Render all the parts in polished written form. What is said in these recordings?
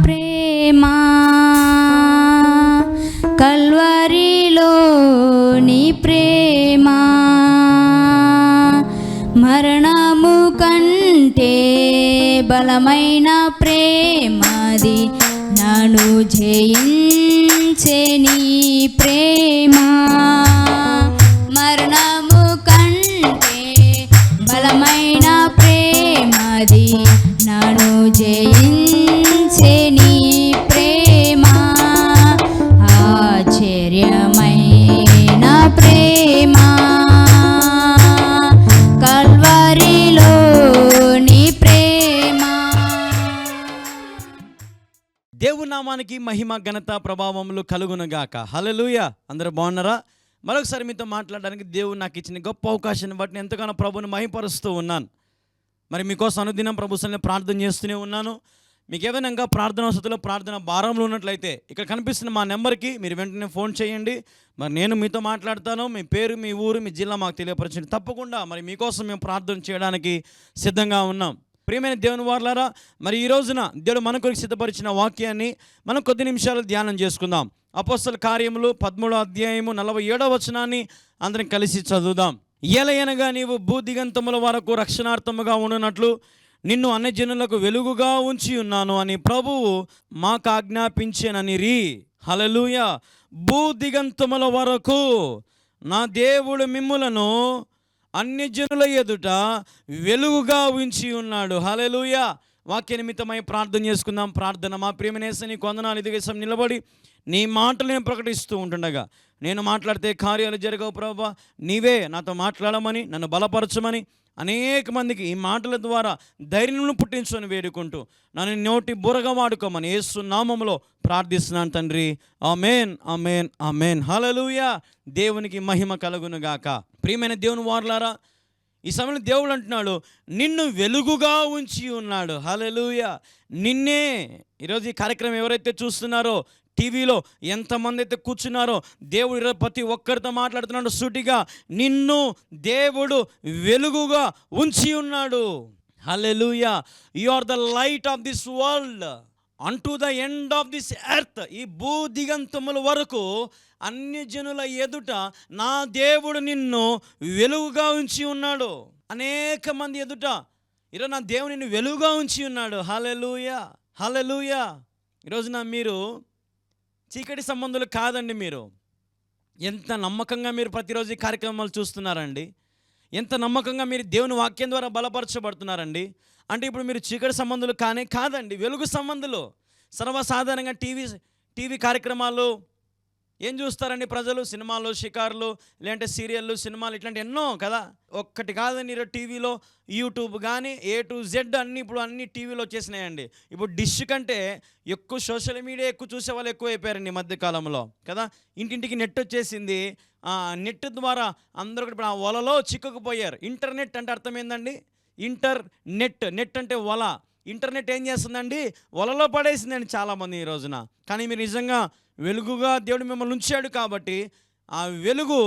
ప్రేమ కల్వరిలో నీ ప్రేమ మరణము కంటే బలమైన ప్రేమది నన్ను జయించే నీ ప్రేమ మరణము కంటే బలమైన ప్రేమది నన్ను జయించే నీ ప్రేమ ఆశ్చర్యమైన ప్రేమ కల్వరిలో నీ ప్రేమ. దేవుని నామానికి మహిమ ఘనత ప్రభావములు కలుగునుగాక. హల్లెలూయా. అందరూ బాగున్నారా? మరొకసారి మీతో మాట్లాడడానికి దేవుడు నాకు ఇచ్చిన గొప్ప అవకాశాన్ని బట్టి నేను ఎంతగానో ప్రభువుని మహిమపరుస్తూ ఉన్నాను. మరి మీకోసం అనుదినం ప్రభు సన్నిధిలో ప్రార్థన చేస్తూనే ఉన్నాను. మీకు ఏదైనా ఇంకా ప్రార్థన వసతిలో ప్రార్థన భారంలో ఉన్నట్లయితే ఇక్కడ కనిపిస్తున్న మా నెంబర్కి మీరు వెంటనే ఫోన్ చేయండి. మరి నేను మీతో మాట్లాడతాను. మీ పేరు, మీ ఊరు, మీ జిల్లా మాకు తెలియపరచండి. తప్పకుండా మరి మీకోసం మేము ప్రార్థన చేయడానికి సిద్ధంగా ఉన్నాం. ప్రియమైన దేవుని వారలారా, మరి ఈ రోజున దేవుడు మన కొరకు సిద్ధపరిచిన వాక్యాన్ని మనం కొద్ది నిమిషాలు ధ్యానం చేసుకుందాం. అపోస్తల కార్యములు 13వ అధ్యాయము 47వ వచనాన్ని అందరం కలిసి చదువుదాం. ఏలయనగా నీవు భూదిగంతముల వరకు రక్షణార్థముగా ఉండునట్లు నిన్ను అన్యజనులకు వెలుగుగా ఉంచి ఉన్నాను అని ప్రభువు మాకు ఆజ్ఞాపించెననిరి. హల్లెలూయా. భూదిగంతముల వరకు నా దేవుడు మిమ్ములను అన్యజనుల ఎదుట వెలుగుగా ఉంచి ఉన్నాడు. హల్లెలూయా. వాక్య నిమిత్తమై ప్రార్థన చేసుకుందాం. ప్రార్థన. మా ప్రియమైన యేసయ్య నీకు వందనాలు. ఇదిగేసం నిలబడి నీ మాటలు నేను ప్రకటిస్తూ ఉంటుండగా నేను మాట్లాడితే కార్యాలు జరగవు ప్రభువా. నీవే నాతో మాట్లాడమని, నన్ను బలపరచమని, అనేక మందికి ఈ మాటల ద్వారా ధైర్యం పుట్టించుకొని వేడుకుంటూ నన్ను నోటి బురగా వాడుకోమని యేసు నామములో ప్రార్థిస్తున్నాను తండ్రి. ఆమేన్, ఆమేన్, ఆమేన్. హల్లెలూయా. దేవునికి మహిమ కలుగునుగాక. ప్రియమైన దేవుని వారలారా, ఈ సమయంలో దేవుడు అంటున్నాడు నిన్ను వెలుగుగా ఉంచి ఉన్నాడు. హల్లెలూయా. నిన్నే ఈరోజు ఈ కార్యక్రమం ఎవరైతే చూస్తున్నారో, టీవీలో ఎంతమంది అయితే కూర్చున్నారో, దేవుడు ఈరోజు ప్రతి ఒక్కరితో మాట్లాడుతున్నాడు సూటిగా. నిన్ను దేవుడు వెలుగుగా ఉంచి ఉన్నాడు. హల్లెలూయా. You are the light of this world అంటు the end of this earth. ఈ భూ దిగంతముల వరకు అన్యజనుల ఎదుట నా దేవుడు నిన్ను వెలుగుగా ఉంచి ఉన్నాడు. అనేక మంది ఎదుట ఈరోజు నా దేవుడు నిన్ను వెలుగుగా ఉంచి ఉన్నాడు. హల్లెలూయా, హల్లెలూయా. ఈరోజున మీరు చీకటి సంబంధులు కాదండి. మీరు ఎంత నమ్మకంగా మీరు ప్రతిరోజు ఈ కార్యక్రమాలు చూస్తున్నారండి. ఎంత నమ్మకంగా మీరు దేవుని వాక్యం ద్వారా బలపరచబడుతున్నారండి. అంటే ఇప్పుడు మీరు చీకటి సంబంధులు కాదండి, వెలుగు సంబంధులు. సర్వసాధారణంగా టీవీ కార్యక్రమాలు ఏం చూస్తారండి ప్రజలు? సినిమాలు, షికార్లు, లేదంటే సీరియళ్ళు, సినిమాలు, ఇట్లాంటి ఎన్నో కదా. ఒక్కటి కాదండి, ఈరోజు టీవీలో యూట్యూబ్ కానీ A to Z ఇప్పుడు అన్ని టీవీలో వచ్చేసినాయండి. ఇప్పుడు డిష్ కంటే ఎక్కువ సోషల్ మీడియా ఎక్కువ చూసే వాళ్ళు ఎక్కువ అయిపోయారండి ఈ మధ్యకాలంలో కదా. ఇంటింటికి నెట్ వచ్చేసింది. నెట్ ద్వారా అందరూ ఇప్పుడు ఆ వలలో చిక్కుకుపోయారు. ఇంటర్నెట్ అంటే అర్థం ఏందండి? నెట్ అంటే వల. ఇంటర్నెట్ ఏం చేస్తుందండి? వలలో పడేసిందండి చాలామంది ఈ రోజున. కానీ మీరు నిజంగా వెలుగుగా దేవుడు మిమ్మల్ని ఉంచాడు కాబట్టి, ఆ వెలుగు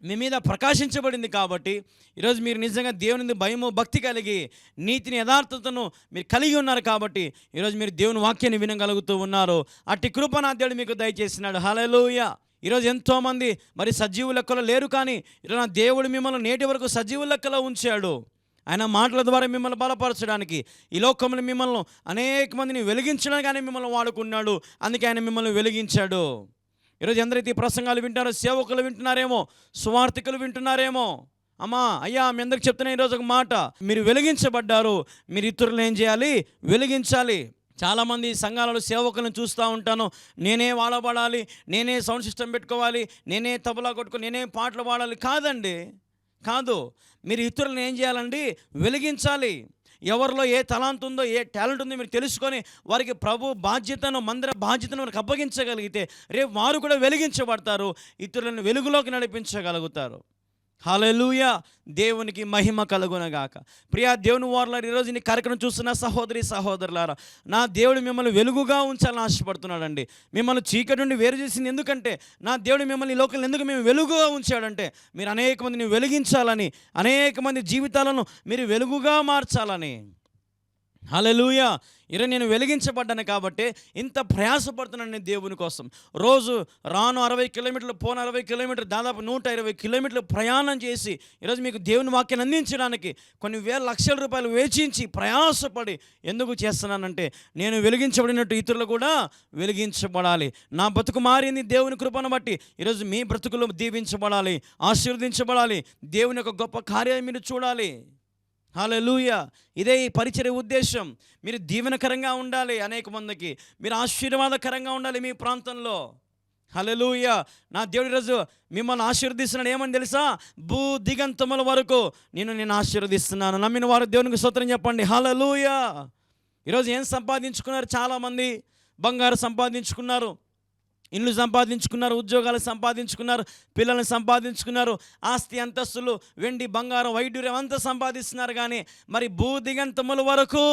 మీ మీద ప్రకాశించబడింది కాబట్టి ఈరోజు మీరు నిజంగా దేవుని భయము, భక్తి కలిగి, నీతిని, యథార్థతను మీరు కలిగి ఉన్నారు కాబట్టి ఈరోజు మీరు దేవుని వాక్యాన్ని వినగలుగుతూ ఉన్నారు. అట్టి కృప నా దేవుడు మీకు దయచేసినాడు. హల్లెలూయా. ఈరోజు ఎంతోమంది మరి సజీవు లెక్కలో లేరు, కానీ ఈరోజు నా దేవుడు మిమ్మల్ని నేటి వరకు సజీవు లెక్కలో ఉంచాడు. ఆయన మాటల ద్వారా మిమ్మల్ని బలపరచడానికి, ఈ లోకంలో మిమ్మల్ని అనేక మందిని వెలిగించడానికి ఆయన మిమ్మల్ని వాడుకున్నాడు. అందుకే ఆయన మిమ్మల్ని వెలిగించాడు. ఈరోజు ఎందరైతే ఈ ప్రసంగాలు వింటారో, సేవకులు వింటున్నారేమో, సువార్థికులు వింటున్నారేమో, అమ్మా అయ్యా మీ అందరికి చెప్తున్నా ఈరోజు ఒక మాట, మీరు వెలిగించబడ్డారు. మీరు ఇతరులను ఏం చేయాలి? వెలిగించాలి. చాలామంది సంఘాలలో సేవకులను చూస్తూ ఉంటాను. నేనే వాడబడాలి, నేనే సౌండ్ సిస్టమ్ పెట్టుకోవాలి, నేనే తబలా కొట్టుకొని, నేనే పాటలు పాడాలి. కాదండి, కాదు. మీరు ఇతరులను ఏం చేయాలండి? వెలిగించాలి. ఎవరిలో ఏ తలాంత్ ఉందో, ఏ టాలెంట్ ఉందో మీరు తెలుసుకొని వారికి ప్రభు బాధ్యతను, మందిర బాధ్యతను వారికి అప్పగించగలిగితే రేపు వారు కూడా వెలిగించబడతారు, ఇతరులను వెలుగులోకి నడిపించగలుగుతారు. హల్లెలూయా. దేవునికి మహిమ కలుగునగాక. ప్రియా దేవుని వారలారా, ఈరోజు ఈ కార్యక్రమం చూస్తున్న సహోదరి సహోదరులారా, నా దేవుడు మిమ్మల్ని వెలుగుగా ఉంచాలని ఆశపడుతున్నాడండి. మిమ్మల్ని చీకటి నుండి వేరు చేసింది ఎందుకంటే, నా దేవుడు మిమ్మల్ని ఈ లోకంలో ఎందుకు మేము వెలుగుగా ఉంచాడంటే, మీరు అనేక మందిని వెలిగించాలని, అనేక మంది జీవితాలను మీరు వెలుగుగా మార్చాలని. హల్లెలూయా. ఈరోజు నేను వెలిగించబడ్డాను కాబట్టి ఇంత ప్రయాసపడుతున్నాను నేను దేవుని కోసం. రోజు రాను 60 కిలోమీటర్లు, పోను 60 కిలోమీటర్లు, దాదాపు 120 కిలోమీటర్లు ప్రయాణం చేసి ఈరోజు మీకు దేవుని వాక్యాన్ని అందించడానికి కొన్ని వేల లక్షల రూపాయలు వెచ్చించి ప్రయాసపడి ఎందుకు చేస్తున్నానంటే నేను వెలిగించబడినట్టు ఇతరులు కూడా వెలిగించబడాలి. నా బ్రతుకు మారింది దేవుని కృపను బట్టి. ఈరోజు మీ బ్రతుకులు దీవించబడాలి, ఆశీర్వదించబడాలి, దేవుని యొక్క గొప్ప కార్యాన్ని మీరు చూడాలి. హల్లెలూయా. ఇదే ఈ పరిచర్య ఉద్దేశం. మీరు దీవెనకరంగా ఉండాలి, అనేక మందికి మీరు ఆశీర్వాదకరంగా ఉండాలి మీ ప్రాంతంలో. హల్లెలూయా. నా దేవుడి రోజు మిమ్మల్ని ఆశీర్వదిస్తున్నాడు. ఏమని తెలుసా? భూ దిగంతముల వరకు నేను ఆశీర్వదిస్తున్నాను. నమ్మిన వారు దేవునికి స్తోత్రం చెప్పండి. హల్లెలూయా. ఈరోజు ఏం సంపాదించుకున్నారు? చాలామంది బంగారు సంపాదించుకున్నారు, ఇల్లు సంపాదించుకున్నారు, ఉద్యోగాలు సంపాదించుకున్నారు, పిల్లల్ని సంపాదించుకున్నారు, ఆస్తి అంతస్తులు, వెండి బంగారం వైడ్యూర్యం అంతా సంపాదిస్తున్నారు. కానీ మరి భూ దిగంతముల వరకు,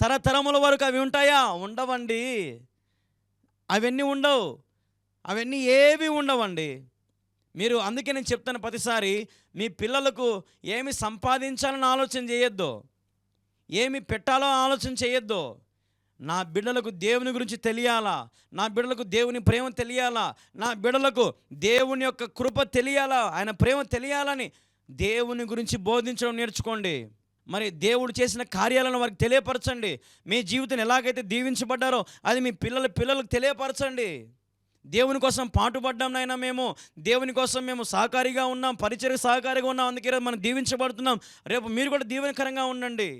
తరతరముల వరకు అవి ఉంటాయా? ఉండవండి. అవన్నీ ఉండవు. అవన్నీ ఏవి ఉండవండి. మీరు అందుకే నేను చెప్తాను ప్రతిసారి, మీ పిల్లలకు ఏమి సంపాదించాలని ఆలోచన చేయొద్దు, ఏమి పెట్టాలో ఆలోచన చేయొద్దు. నా బిడ్డలకు దేవుని గురించి తెలియాలా, నా బిడ్డలకు దేవుని ప్రేమ తెలియాలా, నా బిడ్డలకు దేవుని యొక్క కృప తెలియాలా, ఆయన ప్రేమ తెలియాలని దేవుని గురించి బోధించడం నేర్చుకోండి. మరి దేవుడు చేసిన కార్యాలను వారికి తెలియపరచండి. మీ జీవితం ఎలాగైతే దీవించబడ్డారో అది మీ పిల్లలకు తెలియపరచండి. దేవుని కోసం పాటుపడ్డాం నాయన, మేము దేవుని కోసం మేము సహకారిగా ఉన్నాం, పరిచర్య సహకారిగా ఉన్నాం, అందుకే మనం దీవించబడుతున్నాం. రేపు మీరు కూడా దీవెనకరంగా ఉండండి.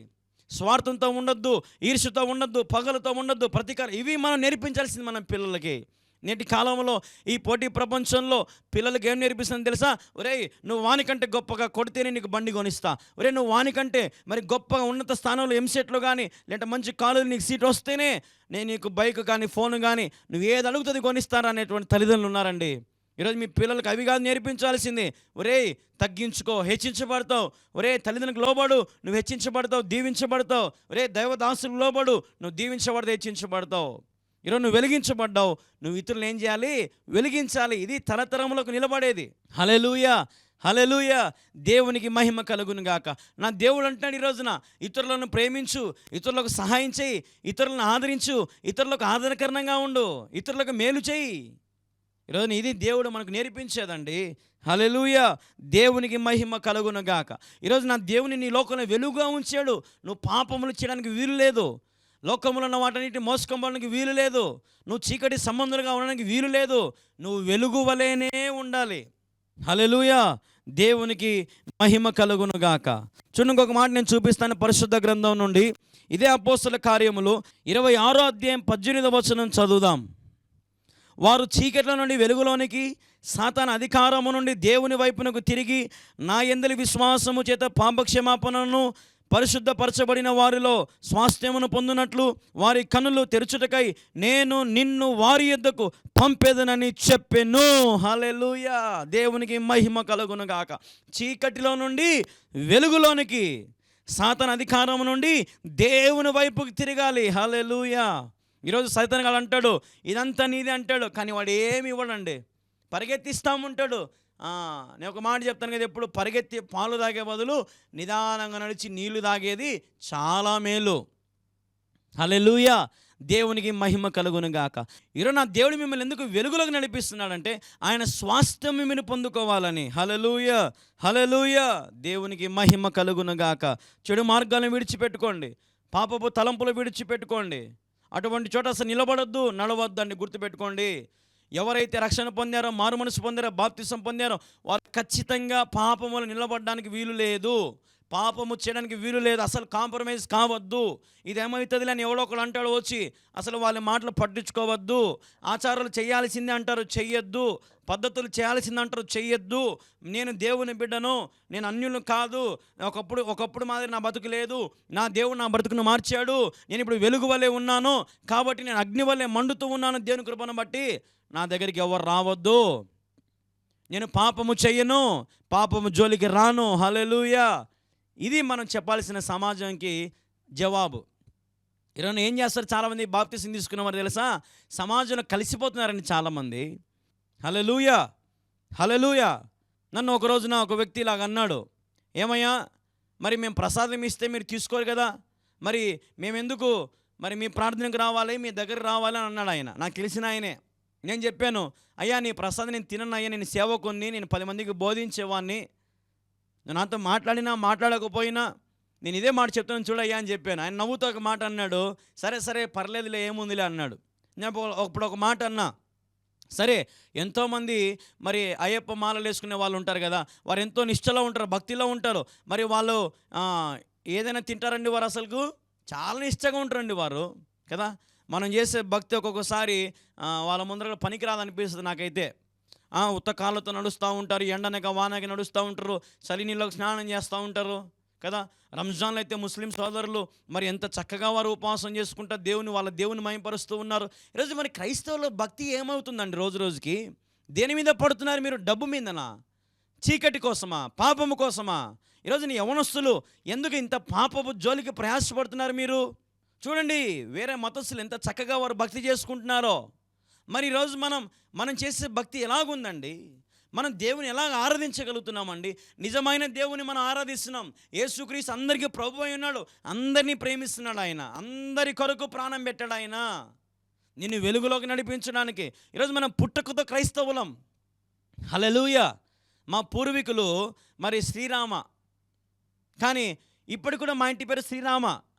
స్వార్థంతో ఉండొద్దు, ఈర్ష్యతో ఉండొద్దు, పగలతో ఉండొద్దు, ప్రతీకారం. ఇవి మనం నేర్పించాల్సింది మన పిల్లలకి. నేటి కాలంలో ఈ పోటీ ప్రపంచంలో పిల్లలకి ఏం నేర్పిస్తుందని తెలుసా? ఒరేయ్, నువ్వు వానికంటే గొప్పగా కొడితేనే నీకు బండి కొనిస్తా, ఒరే నువ్వు వానికంటే మరి గొప్పగా ఉన్నత స్థానంలో ఎంసెట్లో కానీ లేదంటే మంచి కాలేజీలో నీకు సీట్ వస్తేనే నేను నీకు బైక్ కానీ ఫోన్ కానీ నువ్వు ఏది అడుగుతుంది కొనిస్తారా అనేటువంటి తల్లిదండ్రులు ఉన్నారండి. ఈరోజు మీ పిల్లలకు అవి కాదు నేర్పించాల్సింది. ఒరే తగ్గించుకో, హెచ్చించబడతావు. ఒరే తల్లిదండ్రులకు లోబడు, నువ్వు హెచ్చించబడతావు, దీవించబడతావు. ఒరే దైవదాసులకు లోబడు, నువ్వు దీవించబడతావు, హెచ్చించబడతావు. ఈరోజు నువ్వు వెలిగించబడ్డావు, నువ్వు ఇతరులను ఏం చేయాలి? వెలిగించాలి. ఇది తరతరములకు నిలబడేది. హల్లెలూయా. హల్లెలూయా. దేవునికి మహిమ కలుగును గాక. నా దేవుడు అంటున్నాడు ఈ రోజున, ఇతరులను ప్రేమించు, ఇతరులకు సహాయం చేయి, ఇతరులను ఆదరించు, ఇతరులకు ఆదరణకరంగా ఉండు, ఇతరులకు మేలు చేయి. ఈరోజు ఇది దేవుడు మనకు నేర్పించేదండి. హల్లెలూయా. దేవునికి మహిమ కలుగును గాక. ఈరోజు నా దేవుని నీ లోకంలో వెలుగుగా ఉంచాడు. నువ్వు పాపములు చేయడానికి వీలు లేదు, లోకములో ఉన్న వాటన్నిటిని మోసుకొనడానికి వీలు లేదు, నువ్వు చీకటి సంబంధులుగా ఉండడానికి వీలు లేదు. నువ్వు వెలుగు వలెనే ఉండాలి. హల్లెలూయా. దేవునికి మహిమ కలుగును గాక. చూడండి, ఇంకొక మాట నేను చూపిస్తాను పరిశుద్ధ గ్రంథం నుండి. ఇదే అపోస్తల కార్యములు 26వ అధ్యాయం 18వ వచనం చదువుదాం. వారు చీకట్ల నుండి వెలుగులోనికి, సాతాను అధికారము నుండి దేవుని వైపునకు తిరిగి నా యందలి విశ్వాసము చేత పాపక్షమాపణను పరిశుద్ధపరచబడిన వారిలో స్వాస్థ్యమును పొందినట్లు వారి కన్నులు తెరుచుటకై నేను నిన్ను వారి యొద్దకు పంపేదనని చెప్పెను. హల్లెలూయా. దేవునికి మహిమ కలుగును గాక. చీకటిలో నుండి వెలుగులోనికి, సాతాను అధికారం నుండి దేవుని వైపుకి తిరగాలి. హల్లెలూయా. ఈరోజు సైతాను గాడు అంటాడు ఇదంతా నీదే అంటాడు, కానీ వాడు ఏమి ఇవ్వడండి, పరిగెత్తిస్తాముంటాడు. నేను ఒక మాట చెప్తాను కదా, ఎప్పుడు పరిగెత్తి పాలు తాగే బదులు నిదానంగా నడిచి నీళ్లు తాగేది చాలా మేలు. హల్లెలూయా. దేవునికి మహిమ కలుగును గాక. ఈరోజు నా దేవుడు మిమ్మల్ని ఎందుకు వెలుగులోకి నడిపిస్తున్నాడంటే ఆయన స్వాస్థ్యం మిమ్మల్ని పొందుకోవాలని. హల్లెలూయా. హల్లెలూయా. దేవునికి మహిమ కలుగును గాక. చెడు మార్గాలను విడిచిపెట్టుకోండి, పాపపు తలంపులు విడిచిపెట్టుకోండి. అటువంటి చోట అసలు నిలబడొద్దు, నడవద్దండి. గుర్తుపెట్టుకోండి, ఎవరైతే రక్షణ పొందారో, మారు మనసు పొందారో, బాప్తిసం పొందారో వారు ఖచ్చితంగా పాపములు నిలబడడానికి వీలు లేదు, పాపము చేయడానికి వీలు లేదు. అసలు కాంప్రమైజ్ కావద్దు. ఇదేమవుతుంది అని ఎవడో ఒకడు అంటాడు వచ్చి, అసలు వాళ్ళ మాటలు పట్టించుకోవద్దు. ఆచారాలు చేయాల్సిందే అంటారు, చెయ్యొద్దు. పద్ధతులు చేయాల్సింది అంటారు, చెయ్యొద్దు. నేను దేవుని బిడ్డను, నేను అన్యులను కాదు, ఒకప్పుడు మాదిరి నా బతుకు లేదు, నా దేవుడు నా బ్రతుకును మార్చాడు, నేను ఇప్పుడు వెలుగు వలె ఉన్నాను, కాబట్టి నేను అగ్ని వలె మండుతూ ఉన్నాను. దేవుని కృపను బట్టి నా దగ్గరికి ఎవరు రావద్దు. నేను పాపము చెయ్యను, పాపము జోలికి రాను. హల్లెలూయా. ఇది మనం చెప్పాల్సిన సమాజంకి జవాబు. ఈరోజు ఏం చేస్తారు చాలామంది బాప్తిసం తీసుకున్నవారు తెలుసా? సమాజంలో కలిసిపోతున్నారండి చాలామంది. హల్లెలూయా. హల్లెలూయా. నన్ను ఒక రోజున ఒక వ్యక్తి ఇలాగ అన్నాడు, ఏమయ్యా మరి మేము ప్రసాదం ఇస్తే మీరు తీసుకోరు కదా, మరి మేమెందుకు మరి మీ ప్రార్థనకు రావాలి, మీ దగ్గర రావాలి అని అన్నాడు ఆయన. నాకు తెలిసిన ఆయనే. నేను చెప్పాను, అయ్యా నీ ప్రసాదం నేను తినను అయ్యా, నేను సేవకుని, నేను 10 మందికి బోధించేవాడిని, నువ్వు నాతో మాట్లాడినా మాట్లాడకపోయినా నేను ఇదే మాట చెప్తాను చూడయ్యా అని చెప్పాను. ఆయన నవ్వుతో ఒక మాట అన్నాడు, సరే సరే పర్లేదులే ఏముందిలే అన్నాడు. నేను ఇప్పుడు ఒక మాట అన్నా, సరే ఎంతోమంది మరి అయ్యప్ప మాలలు వేసుకునే వాళ్ళు ఉంటారు కదా, వారు ఎంతో నిష్ఠలో ఉంటారు, భక్తిలో ఉంటారు. మరి వాళ్ళు ఏదైనా తింటారండి, వారు అసలుకు చాలా నిష్ఠగా ఉంటారండి వారు కదా. మనం చేసే భక్తి ఒక్కొక్కసారి వాళ్ళ ముందర పనికిరాదనిపిస్తుంది నాకైతే. ఉత్త కాళ్ళతో నడుస్తూ ఉంటారు, ఎండనక వానక నడుస్తూ ఉంటారు, చలి నీళ్ళకు స్నానం చేస్తూ ఉంటారు కదా. రంజాన్లో అయితే ముస్లిం సోదరులు మరి ఎంత చక్కగా వారు ఉపవాసం చేసుకుంటారు, వాళ్ళ దేవుని మహిమపరుస్తూ ఉన్నారు. ఈరోజు మరి క్రైస్తవుల భక్తి ఏమవుతుందండి రోజు రోజుకి? దేని మీద పడుతున్నారు మీరు? డబ్బు మీదనా? చీకటి కోసమా? పాపము కోసమా? ఈరోజు నీ యవనస్తులు ఎందుకు ఇంత పాపపు జోలికి ప్రయాసపడుతున్నారు మీరు? చూడండి వేరే మతస్థులు ఎంత చక్కగా వారు భక్తి చేసుకుంటున్నారో. మరి ఈరోజు మనం చేసే భక్తి ఎలాగుందండి? మనం దేవుని ఎలాగ ఆరాధించగలుగుతున్నామండి? నిజమైన దేవుని మనం ఆరాధిస్తున్నాం. యేసుక్రీస్తు అందరికీ ప్రభు అయి ఉన్నాడు, అందరినీ ప్రేమిస్తున్నాడు ఆయన, అందరి కొరకు ప్రాణం పెట్టాడు ఆయన, నిన్ను వెలుగులోకి నడిపించడానికి. ఈరోజు మనం పుట్టుకతో క్రైస్తవులం. హల్లెలూయా. మా పూర్వీకులు మరి శ్రీరామ, కానీ ఇప్పటికి కూడా మా ఇంటి పేరు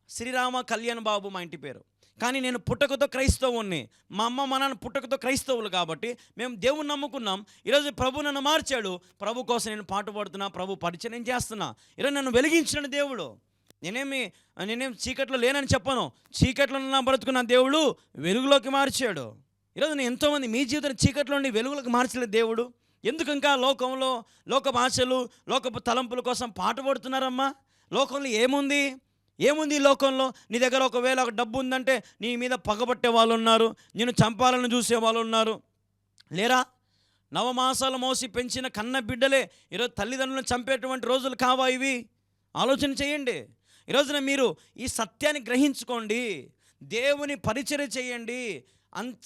శ్రీరామ కళ్యాణ్ బాబు మా ఇంటి పేరు. కానీ నేను పుట్టకతో క్రైస్తవుని, మా అమ్మ మా నాన్న పుట్టకతో క్రైస్తవులు కాబట్టి మేము దేవుని నమ్ముకున్నాం. ఈరోజు ప్రభు నన్ను మార్చాడు, ప్రభు కోసం నేను పాటు పడుతున్నా, ప్రభు పరిచయం చేస్తున్నా. ఈరోజు నన్ను వెలిగించిన దేవుడు. నేనేం చీకట్లో లేనని చెప్పను, చీకట్లో నా బ్రతుకున్న దేవుడు వెలుగులోకి మార్చాడు. ఈరోజు నేను ఎంతోమంది మీ జీవితం చీకట్లో నుండి వెలుగులోకి మార్చలేదు దేవుడు. ఎందుకు ఇంకా లోకంలో లోకపు ఆశలు, లోకపు తలంపుల కోసం పాటు పడుతున్నారమ్మా? లోకంలో ఏముంది ఈ లోకంలో? నీ దగ్గర ఒకవేళ ఒక డబ్బు ఉందంటే నీ మీద పగబట్టే వాళ్ళు ఉన్నారు, నిన్ను చంపాలని చూసే వాళ్ళు ఉన్నారు, లేరా? నవమాసాలు మోసి పెంచిన కన్న బిడ్డలే ఈరోజు తల్లిదండ్రులను చంపేటువంటి రోజులు కావా ఇవి? ఆలోచన చేయండి. ఈరోజున మీరు ఈ సత్యాన్ని గ్రహించుకోండి, దేవుని పరిచర్య చేయండి,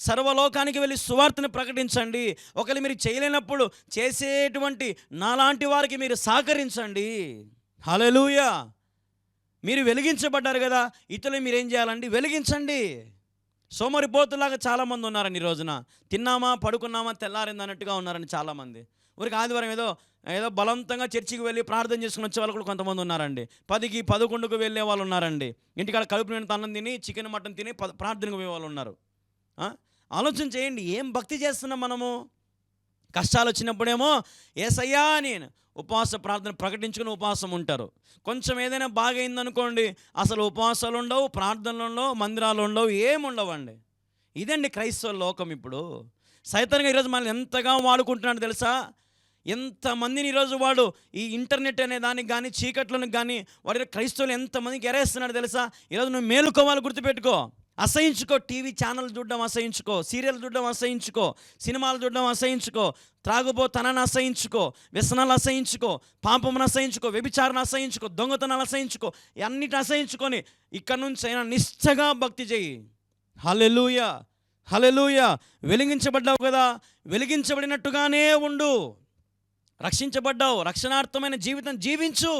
సర్వలోకానికి వెళ్ళి సువార్తను ప్రకటించండి. ఒకవేళ మీరు చేయలేనప్పుడు చేసేటువంటి నాలాంటి వారికి మీరు సహకరించండి. హల్లెలూయా. మీరు వెలిగించబడ్డారు కదా, ఇతరులు మీరు ఏం చేయాలండి? వెలిగించండి. సోమరిపోతులాగా చాలామంది ఉన్నారండి ఈ రోజున. తిన్నామా పడుకున్నామా తెల్లారింది అన్నట్టుగా ఉన్నారండి చాలామంది. ఊరికి ఆదివారం ఏదో బలవంతంగా చర్చికి వెళ్ళి ప్రార్థన చేసుకుని వచ్చే వాళ్ళు కూడా కొంతమంది ఉన్నారండి. 10కి 11కు వెళ్ళే వాళ్ళు ఉన్నారండి. ఇంటికాడ కడుపు నిండా అన్నం తిని చికెన్ మటన్ తిని ప్రార్థనకు పోయే వాళ్ళు ఉన్నారు. ఆలోచన చేయండి, ఏం భక్తి చేస్తున్నాం మనము? కష్టాలు వచ్చినప్పుడేమో యేసయ్యా నేను ఉపవాస ప్రార్థన ప్రకటించుకుని ఉపవాసం ఉంటారు. కొంచెం ఏదైనా బాగైందనుకోండి, అసలు ఉపవాసాలు ఉండవు, ప్రార్థనలు ఉండవు, మందిరాలు ఉండవు, ఏముండవండి. ఇదండి క్రైస్తవ లోకం. ఇప్పుడు సైతాన్గా ఈరోజు మనల్ని ఎంతగా వాడుకుంటున్నాడు తెలుసా? ఎంతమందిని ఈరోజు వాడు ఈ ఇంటర్నెట్ అనే దానికి కానీ చీకట్లకు కానీ వాడి క్రైస్తవులు ఎంతమందికి ఎరేస్తున్నాడు తెలుసా? ఈరోజు నువ్వు మేలుకోవాలి, గుర్తుపెట్టుకో. అసహించుకో, టీవీ ఛానల్ చూడడం అసహించుకో, సీరియల్ చూడడం అసహించుకో, సినిమాలు చూడడం అసహించుకో, త్రాగుబోతనాన్ని అసహించుకో, వ్యసనాలు అసహించుకో, పాపమును అసహించుకో, వ్యభిచారణ అసహించుకో, దొంగతనాలు అసహించుకో, అన్నిటి అసహించుకొని ఇక్కడ నుంచి అయినా నిష్ఠగా భక్తి చేయి. హల్లెలూయా, హల్లెలూయా. వెలిగించబడ్డావు కదా, వెలిగించబడినట్టుగానే ఉండు. రక్షించబడ్డావు, రక్షణార్థమైన జీవితం జీవించు.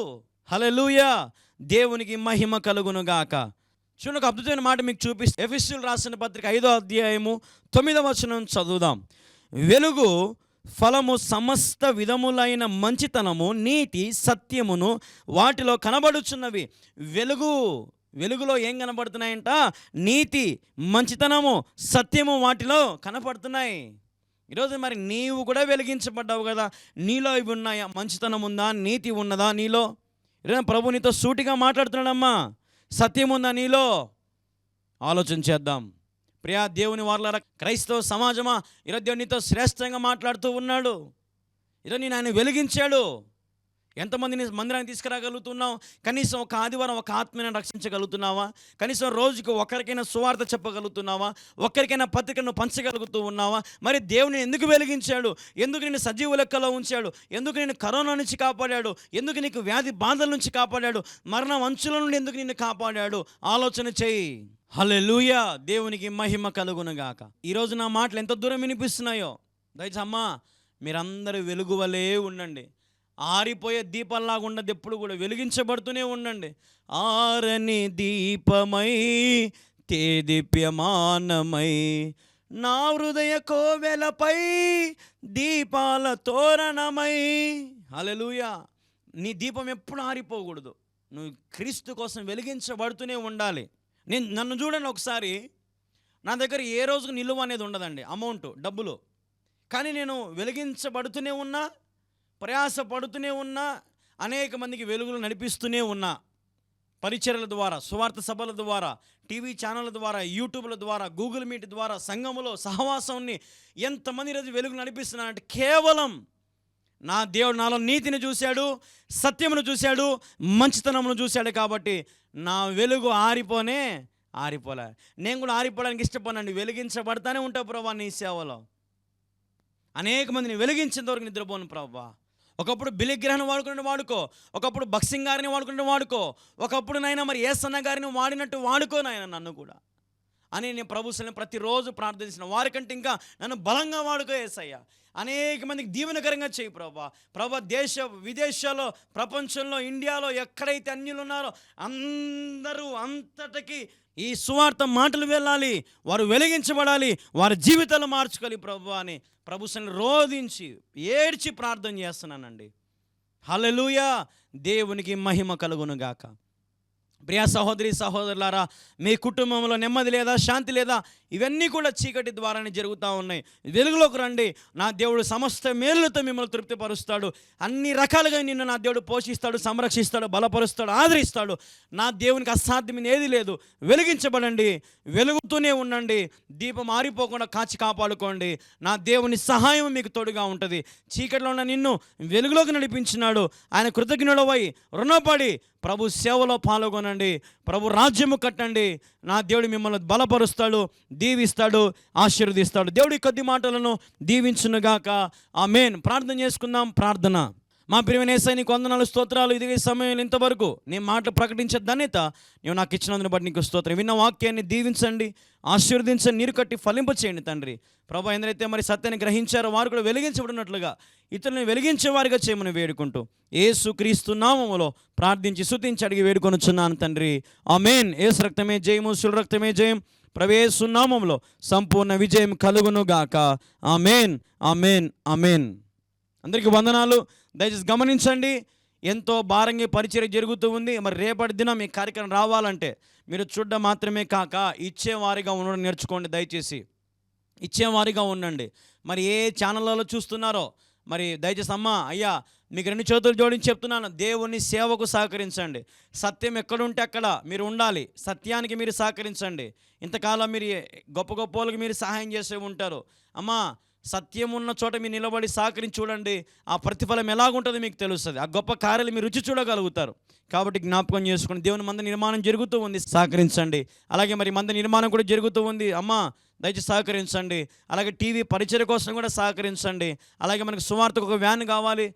హల్లెలూయా. దేవునికి మహిమ కలుగునుగాక. చూడండి, ఒక అద్భుతమైన మాట మీకు చూపిస్తే ఎఫెసీయులు రాసిన పత్రిక 5వ అధ్యాయము 9వ వచనం చదువుదాం. వెలుగు ఫలము సమస్త విధములైన మంచితనము, నీతి, సత్యమును వాటిలో కనబడుచున్నవి. వెలుగులో ఏం కనబడుతున్నాయంట? నీతి, మంచితనము, సత్యము వాటిలో కనపడుతున్నాయి. ఈరోజు మరి నీవు కూడా వెలిగించబడ్డావు కదా, నీలో ఇవి ఉన్నాయా? మంచితనం ఉందా? నీతి ఉన్నదా నీలో? ఈరోజు ప్రభు నీతో సూటిగా మాట్లాడుతున్నాడమ్మా. సత్యం ఉందా నీలో? ఆలోచన చేద్దాం. ప్రియా దేవుని వారలారా, క్రైస్తవ సమాజమా, ఈరోజు దేవుడు నీతో శ్రేష్టంగా మాట్లాడుతూ ఉన్నాడు. ఈరోజు నేను ఆయన వెలిగించాడు. ఎంతమందిని మందిరానికి తీసుకురాగలుగుతున్నావు? కనీసం ఒక ఆదివారం ఒక ఆత్మని రక్షించగలుగుతున్నావా? కనీసం రోజుకు ఒకరికైనా సువార్త చెప్పగలుగుతున్నావా? ఒక్కరికైనా పత్రికను పంచగలుగుతూ ఉన్నావా? మరి దేవుని ఎందుకు వెలిగించాడు? ఎందుకు నేను సజీవ లెక్కలో ఉంచాడు? ఎందుకు నేను కరోనా నుంచి కాపాడాడు? ఎందుకు నీకు వ్యాధి బాధల నుంచి కాపాడాడు? మరణం అంచుల నుండి ఎందుకు నిన్ను కాపాడాడు? ఆలోచన చేయి. హల్లెలూయా. దేవునికి మహిమ కలుగునుగాక. ఈరోజు నా మాటలు ఎంత దూరం వినిపిస్తున్నాయో దయచేసి అమ్మా మీరందరూ వెలుగు వలే ఉండండి. ఆరిపోయే దీపంలాగా ఉండదు, ఎప్పుడు కూడా వెలిగించబడుతూనే ఉండండి. ఆరని దీపమై తేదీప్యమానమై నా హృదయ కోవెలపై దీపాల తోరణమై. హల్లెలూయా. నీ దీపం ఎప్పుడు ఆరిపోకూడదు. నువ్వు క్రీస్తు కోసం వెలిగించబడుతూనే ఉండాలి. నన్ను చూడండి ఒకసారి, నా దగ్గర ఏ రోజుకు నిలువ అనేది ఉండదండి, అమౌంట్ డబ్బులు. కానీ నేను వెలిగించబడుతూనే ఉన్నా, ప్రయాసపడుతూనే ఉన్నా, అనేక మందికి వెలుగులు నడిపిస్తూనే ఉన్నా. పరిచర్యల ద్వారా, సువార్త సభల ద్వారా, టీవీ ఛానళ్ళ ద్వారా, యూట్యూబ్ల ద్వారా, గూగుల్ మీట్ ద్వారా, సంఘములో సహవాసాన్ని ఎంతమంది రోజు వెలుగు నడిపిస్తున్నానంటే కేవలం నా దేవుడు నాలో నీతిని చూశాడు, సత్యమును చూశాడు, మంచితనమును చూశాడు. కాబట్టి నా వెలుగు ఆరిపోలే. నేను కూడా ఆరిపోవడానికి ఇష్టపడినండి. వెలిగించబడతానే ఉంటావు ప్రభా నీ సేవలో. అనేక మందిని వెలిగించేంత వరకు నిద్రపోను ప్రభా. ఒకప్పుడు బిలిగ్రహను వాడుకో, ఒకప్పుడు బక్సింగ్ గారిని వాడుకో, ఒకప్పుడు నాయన మరి యేసన్న గారిని వాడినట్టు వాడుకో నాయన నన్ను కూడా అని నేను ప్రభువుని ప్రతిరోజు ప్రార్థించిన. వారికంటే ఇంకా నన్ను బలంగా వాడుకో యేసయ్య. అనేక మందికి దీవెనకరంగా చేయి ప్రభా. దేశ విదేశాల్లో, ప్రపంచంలో, ఇండియాలో ఎక్కడైతే అన్యులు ఉన్నారో అందరూ అంతటికి ఈ సువార్త మాటలు వెళ్ళాలి, వారు వెలిగించబడాలి, వారి జీవితాలు మార్చుకోవాలి ప్రభు అని ప్రభువుని రోధించి ఏడ్చి ప్రార్థన చేస్తున్నానండి. హల్లెలూయా. దేవునికి మహిమ కలుగును గాక. ప్రియ సహోదరి సహోదరులారా, మీ కుటుంబంలో నెమ్మది లేదా, శాంతి లేదా, ఇవన్నీ కూడా చీకటి ద్వారానే జరుగుతూ ఉన్నాయి. వెలుగులోకి రండి. నా దేవుడు సమస్త మేలులతో మిమ్మల్ని తృప్తిపరుస్తాడు. అన్ని రకాలుగా నిన్ను నా దేవుడు పోషిస్తాడు, సంరక్షిస్తాడు, బలపరుస్తాడు, ఆదరిస్తాడు. నా దేవునికి అసాధ్యమైన ఏది లేదు. వెలిగించబడండి, వెలుగుతూనే ఉండండి. దీపం ఆరిపోకుండా కాచి కాపాడుకోండి. నా దేవుని సహాయం మీకు తోడుగా ఉంటుంది. చీకటిలో ఉన్న నిన్ను వెలుగులోకి నడిపించినాడు. ఆయన కృతజ్ఞుడవై రుణపడి ప్రభు సేవలో పాల్గొనండి. ప్రభు రాజ్యము కట్టండి. నా దేవుడు మిమ్మల్ని బలపరుస్తాడు, దీవిస్తాడు, ఆశీర్వదిస్తాడు. దేవుడి కొద్ది మాటలను దీవించునుగాక. ఆమేన్. ప్రార్థన చేసుకుందాం. ప్రార్థన. మా ప్రియమైన యేసయ్య నీకు వందనాలు, స్తోత్రాలు. ఇది సమయం ఇంతవరకు నీ మాటలు ప్రకటించే ధన్యత నీవు నాకు ఇచ్చినందుని బట్టి నీకు స్తోత్రం. విన్న వాక్యాన్ని దీవించండి, ఆశీర్వదించండి, నీరు కట్టి ఫలింప చేయండి తండ్రి. ప్రభు ఎందరైతే మరి సత్యాన్ని గ్రహించారో వారు కూడా వెలిగించబడినట్లుగా ఇతరులను వెలిగించేవారిగా చేయమని వేడుకుంటూ యేసు క్రీస్తు నామములో ప్రార్థించి స్తుతించి అడిగి వేడుకొనుచున్నాను తండ్రి. ఆమేన్. యేసు రక్తమే జయము, శిల రక్తమే జయం. ప్రభు యేసు నామములో సంపూర్ణ విజయం కలుగును గాక. ఆమేన్, ఆమేన్, ఆమేన్. అందరికీ వందనాలు. దయచేసి గమనించండి, ఎంతో భారంగా పరిచర్య జరుగుతూ ఉంది. మరి రేపటి దినం ఈ కార్యక్రమం రావాలంటే మీరు చూడడం మాత్రమే కాక ఇచ్చేవారిగా ఉండడం నేర్చుకోండి. దయచేసి ఇచ్చేవారిగా ఉండండి. మరి ఏ ఛానళ్ళలో చూస్తున్నారో మరి దయచేసి అయ్యా మీకు 2 చేతులు జోడించి చెప్తున్నాను, దేవుని సేవకు సహకరించండి. సత్యం ఎక్కడుంటే అక్కడ మీరు ఉండాలి. సత్యానికి మీరు సహకరించండి. ఇంతకాలం మీరు గొప్ప గొప్ప వాళ్ళకి మీరు సహాయం చేసే ఉంటారు. సత్యం ఉన్న చోట మీరు నిలబడి సహకరించి చూడండి. ఆ ప్రతిఫలం ఎలాగుంటుందో మీకు తెలుస్తుంది. ఆ గొప్ప కార్యాలు మీరు రుచి చూడగలుగుతారు. కాబట్టి జ్ఞాపకం చేసుకుని దేవుని మంద నిర్మాణం జరుగుతూ ఉంది, సహకరించండి. అలాగే మరి మంద నిర్మాణం కూడా జరుగుతూ ఉంది. దయచేసి సహకరించండి. అలాగే టీవీ పరిచయ కోసం కూడా సహకరించండి. అలాగే మనకు సువార్తకు ఒక వ్యాన్ కావాలి.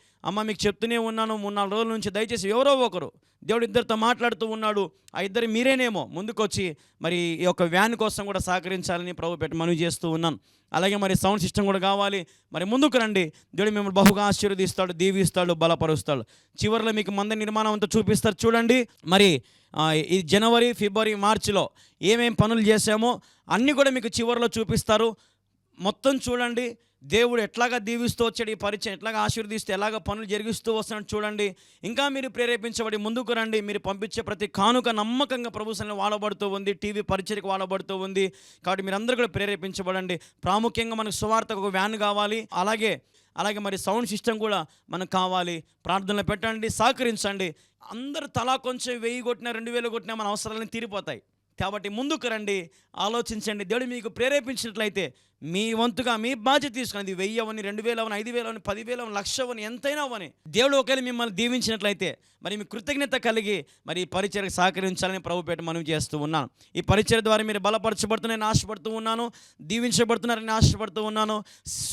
మీకు చెప్తూనే ఉన్నాను 3-4 రోజుల నుంచి. దయచేసి ఎవరో ఒకరు, దేవుడు ఇద్దరితో మాట్లాడుతూ ఉన్నాడు. ఆ ఇద్దరు మీరేనేమో ముందుకొచ్చి మరి ఈ యొక్క వ్యాన్ కోసం కూడా సహకరించాలని ప్రభు పెట్టి మనవి చేస్తూ ఉన్నాను. అలాగే మరి సౌండ్ సిస్టమ్ కూడా కావాలి. మరి ముందుకు రండి. దేవుడు మిమ్మల్ని బహుగా ఆశీర్వదిస్తాడు, దీవిస్తాడు, బలపరుస్తాడు. చివరిలో మీకు మంద నిర్మాణం అంతా చూపిస్తారు చూడండి. మరి ఈ జనవరి, ఫిబ్రవరి, మార్చిలో ఏమేం పనులు చేశామో అన్నీ కూడా మీకు చివరిలో చూపిస్తారు. మొత్తం చూడండి. దేవుడు ఎట్లాగా దీవిస్తూ వచ్చాడు, ఈ పరిచయం ఎట్లాగా ఆశీర్వదిస్తూ ఎలాగ పనులు జరిగిస్తూ వస్తున్నాడు చూడండి. ఇంకా మీరు ప్రేరేపించబడి ముందుకు రండి. మీరు పంపించే ప్రతి కానుక నమ్మకంగా ప్రభు సన్నిధిలో వాడబడుతూ ఉంది, టీవీ పరిచయకు వాడబడుతూ ఉంది. కాబట్టి మీరందరూ కూడా ప్రేరేపించబడండి. ప్రాముఖ్యంగా మనకు సువార్తకు ఒక వ్యాన్ కావాలి. అలాగే మరి సౌండ్ సిస్టమ్ కూడా మనకు కావాలి. ప్రార్థనలు పెట్టండి, సహకరించండి. అందరూ తలా కొంచెం 1000 కొట్టినా 2000 కొట్టినా మన అవసరాలను తీరిపోతాయి. కాబట్టి ముందుకు రండి, ఆలోచించండి. దేవుడు మీకు ప్రేరేపించినట్లయితే మీ వంతుగా మీ బాధ్యత తీసుకుని, అది 1000 అవని, 2000 అవని, 5000 అవని, 10,000 అవని, 1,00,000 అవని, ఎంతైనా అవని దేవుడు ఒకవేళ మిమ్మల్ని దీవించినట్లయితే మరి మీ కృతజ్ఞత కలిగి మరి ఈ పరిచర్యకు సహకరించాలని ప్రభు పేట మనవి చేస్తూ ఉన్నాను. ఈ పరిచర్య ద్వారా మీరు బలపరచబడుతున్నారని ఆశపడుతూ ఉన్నాను, దీవించబడుతున్నారని ఆశపడుతూ ఉన్నాను.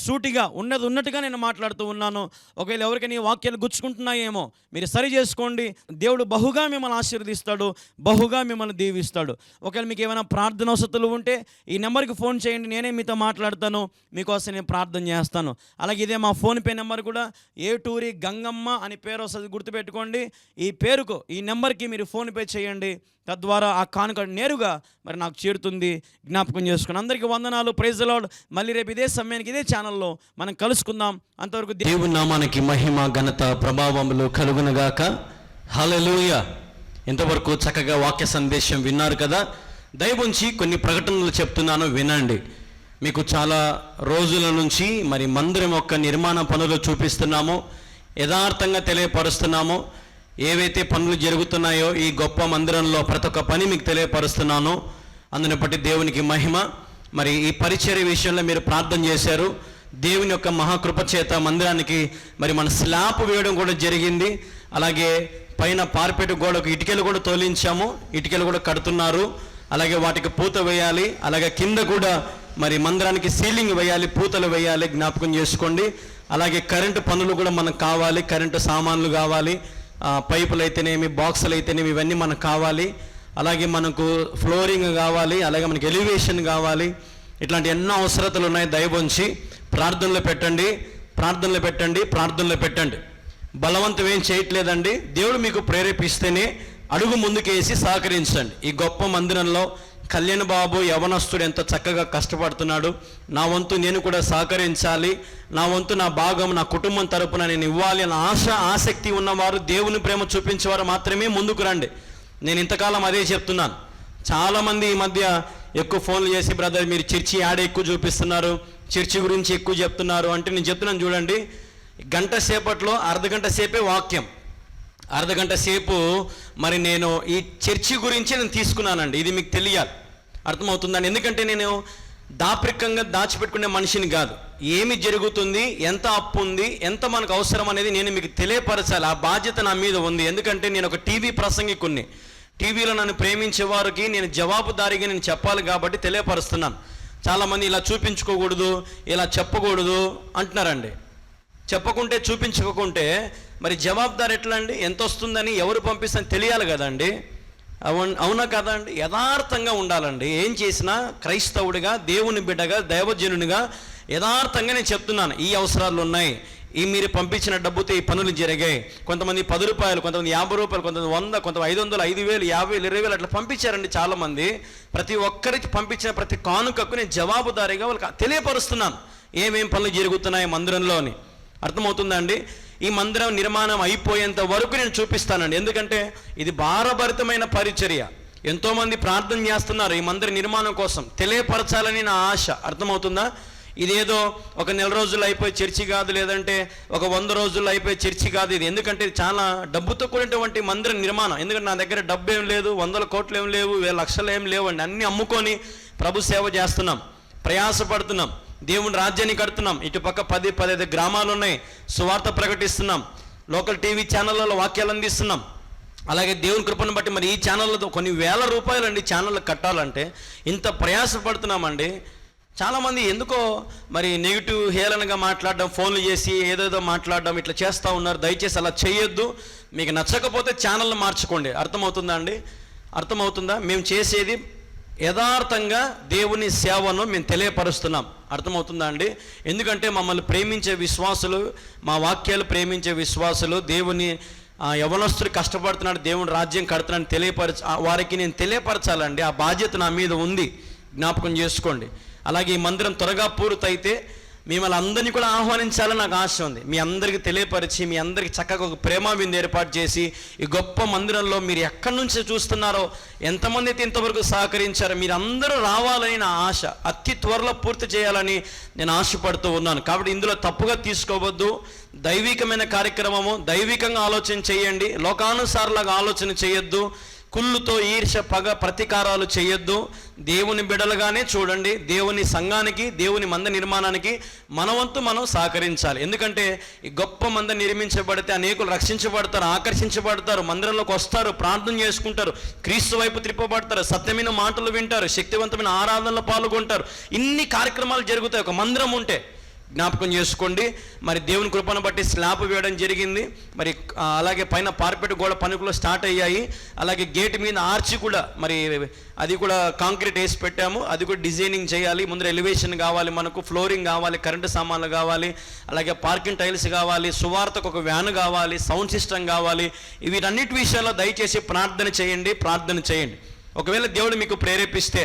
సూటిగా ఉన్నట్టుగా నేను మాట్లాడుతూ ఉన్నాను. ఒకవేళ ఎవరికైనా ఈ వాక్యాలు గుచ్చుకుంటున్నాయేమో మీరు సరి చేసుకోండి. దేవుడు బహుగా మిమ్మల్ని ఆశీర్వదిస్తాడు, బహుగా మిమ్మల్ని దీవిస్తాడు. ఒకవేళ మీకు ఏమైనా ప్రార్థన వసతులు ఉంటే ఈ నెంబర్కి ఫోన్ చేయండి. నేనే మీతో మాట్లాడతాను, మీకోసం నేను ప్రార్థన చేస్తాను. అలాగే ఇదే మా ఫోన్పే నెంబర్ కూడా ఏటూరి గంగమ్మ అని పేరు వస్తుంది, గుర్తుపెట్టుకోండి. ఈ పేరుకు, ఈ నెంబర్కి మీరు ఫోన్పే చేయండి. తద్వారా ఆ కానుక నేరుగా మరి నాకు చేరుతుంది. జ్ఞాపకం చేసుకుని అందరికీ వందనాలు. Praise the lord. మళ్ళీ రేపు ఇదే సమయానికి ఇదే ఛానల్లో మనం కలుసుకుందాం. అంతవరకు దేవుని నామానికి మహిమ, ఘనత, ప్రభావములు కలుగునగాక. హల్లెలూయా. ఇంతవరకు చక్కగా వాక్య సందేశం విన్నారు కదా. దయవుంచి కొన్ని ప్రకటనలు చెప్తున్నాను, వినండి. మీకు చాలా రోజుల నుంచి మరి మందిరం యొక్క నిర్మాణ పనులు చూపిస్తున్నాము, యథార్థంగా తెలియపరుస్తున్నాము. ఏవైతే పనులు జరుగుతున్నాయో ఈ గొప్ప మందిరంలో ప్రతి ఒక్క పని మీకు తెలియపరుస్తున్నాను. అందుని బట్టి దేవునికి మహిమ. మరి ఈ పరిచర్య విషయంలో మీరు ప్రార్థన చేశారు. దేవుని యొక్క మహాకృప చేత మందిరానికి మరి మన స్లాబ్ వేయడం కూడా జరిగింది. అలాగే పైన పార్పెట్ గోడకు ఇటుకలు కూడా తోలించాము, ఇటుకలు కూడా కడుతున్నారు. అలాగే వాటికి పూత వేయాలి. అలాగే కింద కూడా మరి మందిరానికి సీలింగ్ వేయాలి, పూతలు వేయాలి. జ్ఞాపకం చేసుకోండి. అలాగే కరెంటు పనులు కూడా మనకు కావాలి, కరెంటు సామాన్లు కావాలి, పైపులు అయితేనేమి, బాక్సులు అయితేనేమి, ఇవన్నీ మనకు కావాలి. అలాగే మనకు ఫ్లోరింగ్ కావాలి, అలాగే మనకి ఎలివేషన్ కావాలి. ఇట్లాంటి ఎన్నో అవసరతలు ఉన్నాయి. దయవుంచి ప్రార్థనలు పెట్టండి, ప్రార్థనలు పెట్టండి, ప్రార్థనలు పెట్టండి. బలవంతం ఏం చేయట్లేదండి. దేవుడు మీకు ప్రేరేపిస్తేనే అడుగు ముందుకేసి సహకరించండి. ఈ గొప్ప మందిరంలో కళ్యాణ్ బాబు యవనస్తుడు ఎంత చక్కగా కష్టపడుతున్నాడు. నా వంతు నేను కూడా సహకరించాలి, నా వంతు, నా భాగం, నా కుటుంబం తరపున నేను ఇవ్వాలి అన్న ఆసక్తి ఉన్నవారు, దేవుని ప్రేమ చూపించేవారు మాత్రమే ముందుకు రండి. నేను ఇంతకాలం అదే చెప్తున్నాను. చాలామంది ఈ మధ్య ఎక్కువ ఫోన్లు చేసి, బ్రదర్ మీరు చర్చి యాడ ఎక్కువ చూపిస్తున్నారు, చర్చి గురించి ఎక్కువ చెప్తున్నారు అంటే నేను చెప్తున్నాను చూడండి. గంట సేపట్లో అర్ధగంట సేపే వాక్యం, అర్ధగంట సేపు మరి నేను ఈ చర్చి గురించి నేను తీసుకున్నానండి. ఇది మీకు తెలియాలి, అర్థమవుతుందండి. ఎందుకంటే నేను దాపరికంగా దాచిపెట్టుకునే మనిషిని కాదు. ఏమి జరుగుతుంది, ఎంత అప్పు ఉంది, ఎంత మనకు అవసరం అనేది నేను మీకు తెలియపరచాలి. ఆ బాధ్యత నా మీద ఉంది. ఎందుకంటే నేను ఒక టీవీ ప్రసంగికుణ్ణి. టీవీలో నన్ను ప్రేమించే వారికి నేను జవాబుదారీగా నేను చెప్పాలి కాబట్టి తెలియపరుస్తున్నాను. చాలామంది ఇలా చూపించుకోకూడదు, ఇలా చెప్పకూడదు అంటున్నారండి. చెప్పకుంటే, చూపించుకోకుంటే మరి జవాబుదారు ఎట్లా అండి? ఎంత వస్తుందని, ఎవరు పంపిస్తుందని తెలియాలి కదండి. అవునా కదా అండి? యథార్థంగా ఉండాలండి. ఏం చేసినా క్రైస్తవుడిగా, దేవుని బిడ్డగా, దైవజనునిగా యథార్థంగా నేను చెప్తున్నాను. ఈ అవసరాలు ఉన్నాయి, ఈ మీరు పంపించిన డబ్బుతో ఈ పనులు జరిగాయి. కొంతమంది 10 రూపాయలు, కొంతమంది 50 రూపాయలు, కొంతమంది 100, కొంతమంది 500, 5,000, 50,000, 20,000 అట్లా పంపించారండి చాలామంది. ప్రతి ఒక్కరికి పంపించిన ప్రతి కానుకకు నేను జవాబుదారీగా వాళ్ళకి తెలియపరుస్తున్నాను ఏమేం పనులు జరుగుతున్నాయి మందిరంలో అని. అర్థమవుతుందండి. ఈ మందిరం నిర్మాణం అయిపోయేంత వరకు నేను చూపిస్తానండి. ఎందుకంటే ఇది భారభరితమైన పరిచర్య. ఎంతోమంది ప్రార్థన చేస్తున్నారు ఈ మందిర నిర్మాణం కోసం, తెలియపరచాలని నా ఆశ. అర్థమవుతుందా? ఇదేదో ఒక నెల రోజులు అయిపోయి చర్చి కాదు, లేదంటే ఒక 100 రోజుల్లో అయిపోయి చర్చి కాదు ఇది. ఎందుకంటే చాలా డబ్బుతో కూడినటువంటి మందిర నిర్మాణం. ఎందుకంటే నా దగ్గర డబ్బు ఏం లేదు, 100 కోట్లు ఏం లేవు, 1,000 లక్షలు ఏం లేవు అండి. అన్నీ అమ్ముకొని ప్రభు సేవ చేస్తున్నాం, ప్రయాసపడుతున్నాం, దేవుని రాజ్యాన్ని కడుతున్నాం. ఇటుపక్క 10-15 గ్రామాలు ఉన్నాయి, సువార్త ప్రకటిస్తున్నాం, లోకల్ టీవీ ఛానళ్ళలో వాక్యాలు అందిస్తున్నాం. అలాగే దేవుని కృపను బట్టి మరి ఈ ఛానళ్ళతో కొన్ని వేల రూపాయలు అండి ఛానళ్ళు కట్టాలంటే. ఇంత ప్రయాసపడుతున్నామండి. చాలామంది ఎందుకో మరి నెగిటివ్, హేళనగా మాట్లాడడం, ఫోన్లు చేసి ఏదేదో మాట్లాడడం ఇట్లా చేస్తూ ఉన్నారు. దయచేసి అలా చేయొద్దు. మీకు నచ్చకపోతే ఛానల్ని మార్చుకోండి. అర్థమవుతుందా అండి? అర్థమవుతుందా? మేము చేసేది యథార్థంగా దేవుని సేవను మేము తెలియపరుస్తున్నాం. అర్థమవుతుందా అండి? ఎందుకంటే మమ్మల్ని ప్రేమించే విశ్వాసులు, మా వాక్యాలు ప్రేమించే విశ్వాసులు, దేవుని యవనస్తుడు కష్టపడుతున్నాడు, దేవుని రాజ్యం కడుతున్నాడని వారికి నేను తెలియపరచాలండి. ఆ బాధ్యత నా మీద ఉంది, జ్ఞాపకం చేసుకోండి. అలాగే ఈ మందిరం త్వరగా పూర్తయితే మిమ్మల్ని అందరినీ కూడా ఆహ్వానించాలని నాకు ఆశ ఉంది. మీ అందరికీ తెలియపరిచి, మీ అందరికీ చక్కగా ఒక ప్రేమ విందు ఏర్పాటు చేసి, ఈ గొప్ప మందిరంలో మీరు ఎక్కడి నుంచి చూస్తున్నారో, ఎంతమంది అయితే ఇంతవరకు సహకరించారో, మీరు అందరూ రావాలని నా ఆశ. అతి త్వరలో పూర్తి చేయాలని నేను ఆశపడుతూ ఉన్నాను. కాబట్టి ఇందులో తప్పుగా తీసుకోవద్దు. దైవికమైన కార్యక్రమము, దైవికంగా ఆలోచన చేయండి, లోకానుసారులాగా ఆలోచన చేయొద్దు. కుళ్ళుతో, ఈర్ష, పగ, ప్రతీకారాలు చేయొద్దు. దేవుని బిడలుగానే చూడండి. దేవుని సంఘానికి, దేవుని మంద నిర్మాణానికి మన వంతు మనం సహకరించాలి. ఎందుకంటే ఈ గొప్ప మంద నిర్మించబడితే అనేకులు రక్షించబడతారు, ఆకర్షించబడతారు, మందిరంలోకి వస్తారు, ప్రార్థన చేసుకుంటారు, క్రీస్తు వైపు త్రిప్పబడతారు, సత్యమైన మాటలు వింటారు, శక్తివంతమైన ఆరాధనలో పాల్గొంటారు. ఇన్ని కార్యక్రమాలు జరుగుతాయి ఒక మందిరం ఉంటే. జ్ఞాపకం చేసుకోండి. మరి దేవుని కృపను బట్టి స్లాబ్ వేయడం జరిగింది. మరి అలాగే పైన పార్పెట్ గోడ పనులు స్టార్ట్ అయ్యాయి. అలాగే గేట్ మీద ఆర్చి కూడా మరి అది కూడా కాంక్రీట్ వేసి పెట్టాము. అది కూడా డిజైనింగ్ చేయాలి. ముందర ఎలివేషన్ కావాలి, మనకు ఫ్లోరింగ్ కావాలి, కరెంటు సామాన్లు కావాలి, అలాగే పార్కింగ్ టైల్స్ కావాలి, సువార్తకు ఒక వ్యాన్ కావాలి, సౌండ్ సిస్టమ్ కావాలి. వీటన్నిటి విషయాల్లో దయచేసి ప్రార్థన చేయండి. ఒకవేళ దేవుడు మీకు ప్రేరేపిస్తే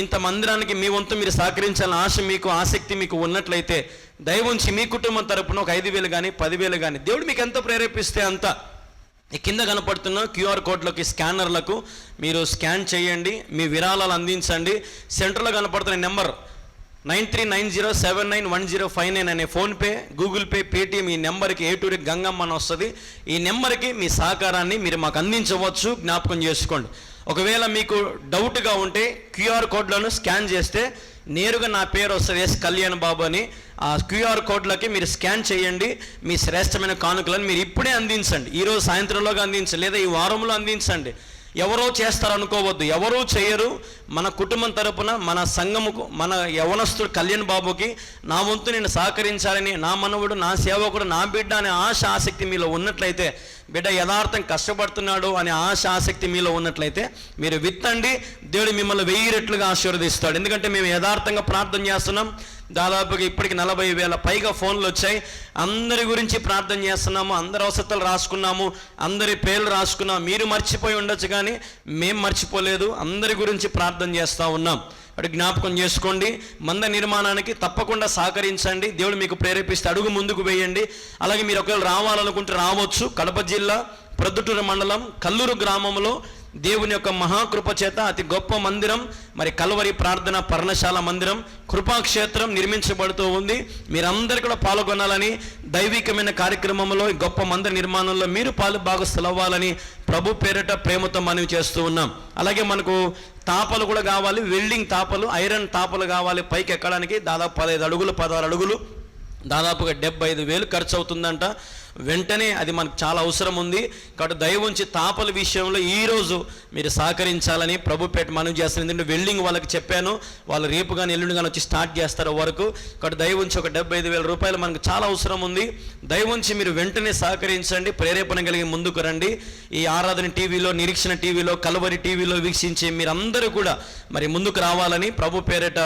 ఇంత మందిరానికి మీ వంతు మీరు సహకరించాలని ఆశ మీకు ఆసక్తి మీకు ఉన్నట్లయితే దయవుంచి మీ కుటుంబం తరపున ఒక 5,000 కానీ 10,000 కానీ దేవుడు మీకు ఎంత ప్రేరేపిస్తే అంత ఈ కింద కనపడుతున్న QR కోడ్లకి స్కానర్లకు మీరు స్కాన్ చేయండి, మీ విరాళాలు అందించండి. సెంటర్లో కనపడుతున్న నెంబర్ 9390791059 అనే ఫోన్పే, గూగుల్ పే, పేటిఎం ఈ నెంబర్కి ఏటూరి గంగమ్మ అని వస్తుంది. ఈ నెంబర్కి మీ సహకారాన్ని మీరు మాకు అందించవచ్చు. జ్ఞాపకం చేసుకోండి. ఒకవేళ మీకు డౌట్గా ఉంటే QR కోడ్లను స్కాన్ చేస్తే నేరుగా నా పేరు వస్తుంది, ఎస్ కళ్యాణ్ బాబు అని. ఆ QR కోడ్లకి మీరు స్కాన్ చేయండి. మీ శ్రేష్టమైన కానుకలను మీరు ఇప్పుడే అందించండి. ఈరోజు సాయంత్రంలోగా అందించండి, లేదా ఈ వారంలో అందించండి. ఎవరో చేస్తారనుకోవద్దు, ఎవరూ చేయరు. మన కుటుంబం తరపున మన సంఘముకు, మన యవనస్తుడు కళ్యాణ్ బాబుకి నా వంతు నేను సహకరించాలని, నా మనవుడు, నా సేవకుడు, నా బిడ్డ అనే ఆశ ఆసక్తి మీలో ఉన్నట్లయితే, బిడ్డ యథార్థం కష్టపడుతున్నాడు అనే ఆశ ఆసక్తి మీలో ఉన్నట్లయితే మీరు విత్తండి. దేవుడు మిమ్మల్ని 1000 రెట్లుగా ఆశీర్వదిస్తాడు. ఎందుకంటే మేము యథార్థంగా ప్రార్థన చేస్తున్నాం. దాదాపుగా ఇప్పటికి 40,000 పైగా ఫోన్లు వచ్చాయి. అందరి గురించి ప్రార్థన చేస్తున్నాము, అందరి అవసరాలు రాసుకున్నాము, అందరి పేర్లు రాసుకున్నాము. మీరు మర్చిపోయి ఉండొచ్చు కానీ మేము మర్చిపోలేదు. అందరి గురించి ప్రార్థన చేస్తూ ఉన్నాం. అటు జ్ఞాపకం చేసుకోండి. మంద నిర్మాణానికి తప్పకుండా సహకరించండి. దేవుడు మీకు ప్రేరేపిస్తే అడుగు ముందుకు వేయండి. అలాగే మీరు ఒకవేళ రావాలనుకుంటే రావచ్చు. కడప జిల్లా ప్రొద్దుటూరు మండలం కల్లూరు గ్రామంలో దేవుని యొక్క మహాకృప చేత అతి గొప్ప మందిరం, మరి కల్వరి ప్రార్థన పర్ణశాల మందిరం, కృపాక్షేత్రం నిర్మించబడుతూ ఉంది. మీరందరూ కూడా పాల్గొనాలని, దైవికమైన కార్యక్రమంలో ఈ గొప్ప మందిర నిర్మాణంలో మీరు భాగస్థులు అవ్వాలని ప్రభు పేరిట ప్రేమతో మనవి చేస్తూ ఉన్నాం. అలాగే మనకు తాపలు కూడా కావాలి, వెల్డింగ్ తాపలు, ఐరన్ తాపలు కావాలి. పైకి ఎక్కడానికి దాదాపు 15 అడుగులు 16 అడుగులు దాదాపుగా 75,000 ఖర్చు అవుతుందంట. వెంటనే అది మనకు చాలా అవసరం ఉంది. కాబట్టి దయవుంచి తాపల విషయంలో ఈరోజు మీరు సహకరించాలని ప్రభుపేట మనవి చేస్తాను. ఎందుకంటే వెల్డింగ్ వాళ్ళకి చెప్పాను, వాళ్ళు రేపు కానీ ఎల్లుండి కానీ వచ్చి స్టార్ట్ చేస్తారు వరకు. కాబట్టి దయవుంచి ఒక 75,000 రూపాయలు మనకు చాలా అవసరం ఉంది. దయవుంచి మీరు వెంటనే సహకరించండి, ప్రేరేపణ కలిగి ముందుకు రండి. ఈ ఆరాధన టీవీలో, నిరీక్షణ టీవీలో, కల్వరి టీవీలో వీక్షించే మీరందరూ కూడా మరి ముందుకు రావాలని ప్రభు పేరిట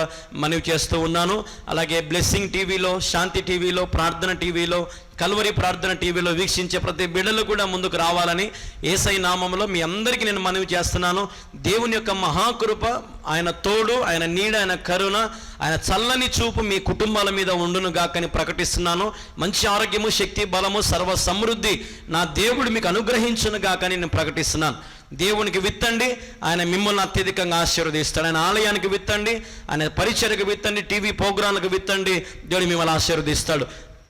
మనవి చేస్తూ ఉన్నాను. అలాగే బ్లెస్సింగ్ టీవీలో, శాంతి టీవీలో, ప్రార్థన టీవీలో, కల్వరి ప్రార్థన టీవీలో వీక్షించే ప్రతి బిడ్డలు కూడా ముందుకు రావాలని యేసయ్య నామములో మీ అందరికీ నేను మనవి చేస్తున్నాను. దేవుని యొక్క మహాకృప, ఆయన తోడు, ఆయన నీడ, ఆయన కరుణ, ఆయన చల్లని చూపు మీ కుటుంబాల మీద ఉండును గాకని ప్రకటిస్తున్నాను. మంచి ఆరోగ్యము, శక్తి, బలము, సర్వ సమృద్ధి నా దేవుడు మీకు అనుగ్రహించును గాకని నేను ప్రకటిస్తున్నాను. దేవునికి విత్తండి, ఆయన మిమ్మల్ని అత్యధికంగా ఆశీర్వదిస్తాడు. ఆయన ఆలయానికి విత్తండి, ఆయన పరిచర్యకు విత్తండి, టీవీ ప్రోగ్రాంలకు విత్తండి. దేవుడు మిమ్మల్ని ఆశీర్వదిస్తాడు.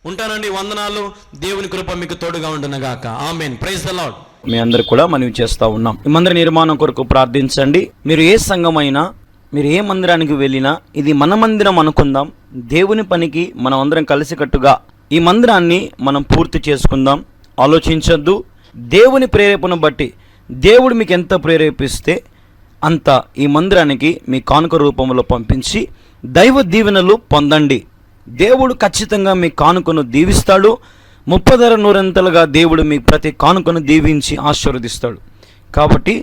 ఉంటానండి. వందనాలు. దేవుని కృప మీకు తోడుగా ఉండునుగాక. ఆమేన్. Praise the lord. మీ అందరు కూడా మనవి చేస్తూ ఉన్నాం. ఈ మందిర నిర్మాణం కొరకు ప్రార్థించండి. మీరు ఏ సంఘమైనా, మీరు ఏ మందిరానికి వెళ్ళినా ఇది మన మందిరం అనుకుందాం. దేవుని పనికి మనం అందరం కలిసికట్టుగా ఈ మందిరాన్ని మనం పూర్తి చేసుకుందాం. ఆలోచించొద్దు. దేవుని ప్రేరేపణ బట్టి దేవుడు మీకు ఎంత ప్రేరేపిస్తే అంత ఈ మందిరానికి మీ కానుక రూపంలో పంపించి దైవ దీవెనలు పొందండి. దేవుడు ఖచ్చితంగా మీ కానుకను దీవిస్తాడు. 30 దేవుడు మీ ప్రతి కానుకను దీవించి ఆశీర్వదిస్తాడు. కాబట్టి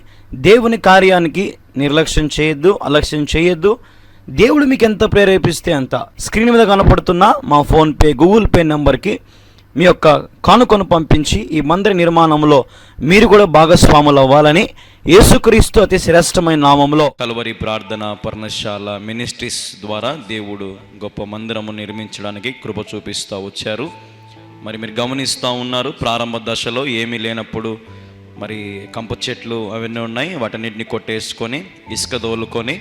దేవుని కార్యానికి నిర్లక్ష్యం చేయొద్దు, అలక్ష్యం చేయొద్దు. దేవుడు మీకు ఎంత ప్రేరేపిస్తే అంత స్క్రీన్ మీద కనపడుతున్న మా ఫోన్పే, గూగుల్ పే నెంబర్కి మీ యొక్క కానుకను పంపించి ఈ మందిర నిర్మాణంలో మీరు కూడా భాగస్వాములు అవ్వాలని యేసుక్రీస్తు అతి శ్రేష్టమైన నామంలో కల్వరి ప్రార్థన పర్ణశాల మినిస్ట్రీస్ ద్వారా దేవుడు గొప్ప మందిరము నిర్మించడానికి కృప చూపిస్తూ వచ్చారు. మరి మీరు గమనిస్తూ ఉన్నారు, ప్రారంభ దశలో ఏమీ లేనప్పుడు మరి కంప చెట్లు అవన్నీ ఉన్నాయి. వాటన్నిటిని కొట్టేసుకొని ఇసుక దోలుకొని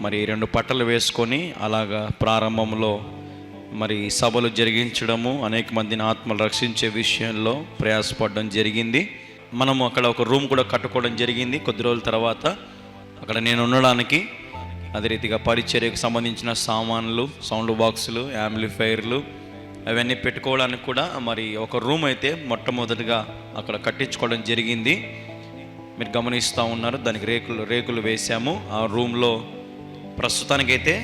మరి 2 పట్టలు వేసుకొని అలాగా ప్రారంభంలో మరి సభలు జరిగించడము, అనేక మందిని ఆత్మలు రక్షించే విషయంలో ప్రయాసపడడం జరిగింది. మనము అక్కడ ఒక రూమ్ కూడా కట్టుకోవడం జరిగింది. కొద్ది రోజుల తర్వాత అక్కడ నేను ఉండడానికి, అదే రీతిగా పరిచర్యకు సంబంధించిన సామాన్లు, సౌండ్ బాక్సులు, యాంప్లిఫైర్లు అవన్నీ పెట్టుకోవడానికి కూడా మరి ఒక రూమ్ అయితే మొట్టమొదటిగా అక్కడ కట్టించుకోవడం జరిగింది. మీరు గమనిస్తూ ఉన్నారు. దానికి రేకులు వేసాము. ఆ రూమ్లో ప్రస్తుతానికైతే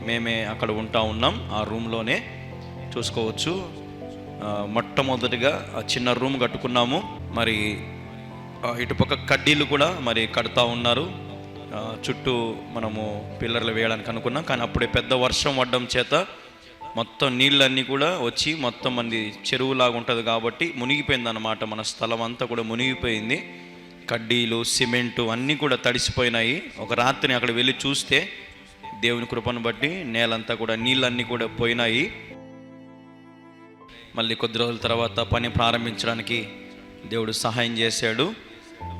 మేమే అక్కడ ఉంటా ఉన్నాం. ఆ రూమ్లోనే చూసుకోవచ్చు. మొట్టమొదటిగా చిన్న రూమ్ కట్టుకున్నాము. మరి ఇటుపక్క కడ్డీలు కూడా మరి కడతా ఉన్నారు. చుట్టూ మనము పిల్లర్లు వేయడానికి అనుకున్నాం, కానీ అప్పుడే పెద్ద వర్షం పడడం చేత మొత్తం నీళ్ళన్నీ కూడా వచ్చి మొత్తం మంది చెరువులాగా ఉంటుంది కాబట్టి మునిగిపోయింది అన్నమాట. మన స్థలం అంతా కూడా మునిగిపోయింది. కడ్డీలు, సిమెంటు అన్నీ కూడా తడిసిపోయినాయి. ఒక రాత్రిని అక్కడ వెళ్ళి చూస్తే దేవుని కృపను బట్టి నేలంతా కూడా నీళ్ళన్నీ కూడా పోయినాయి. మళ్ళీ కొద్ది రోజుల తర్వాత పని ప్రారంభించడానికి దేవుడు సహాయం చేశాడు.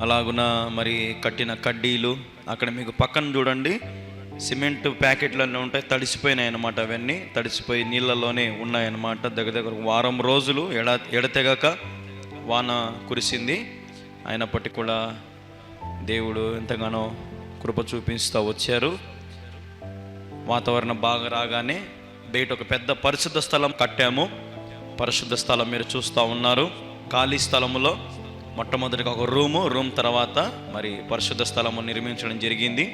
అలాగున మరి కట్టిన కడ్డీలు అక్కడ మీకు పక్కన చూడండి, సిమెంట్ ప్యాకెట్లన్నీ ఉంటాయి, తడిసిపోయినాయి అన్నమాట. అవన్నీ తడిసిపోయి నీళ్ళలోనే ఉన్నాయన్నమాట. దగ్గర వారం రోజులు ఎడతెగక వాన కురిసింది. అయినప్పటికీ కూడా దేవుడు ఎంతగానో కృప చూపిస్తూ వచ్చారు. వాతావరణం బాగా రాగానే బయట ఒక పెద్ద పరిశుద్ధ స్థలం కట్టాము. పరిశుద్ధ స్థలం మీరు చూస్తూ ఉన్నారు. ఖాళీ స్థలములో మొట్టమొదటిగా ఒక రూమ్ తర్వాత మరి పరిశుద్ధ స్థలము నిర్మించడం జరిగింది.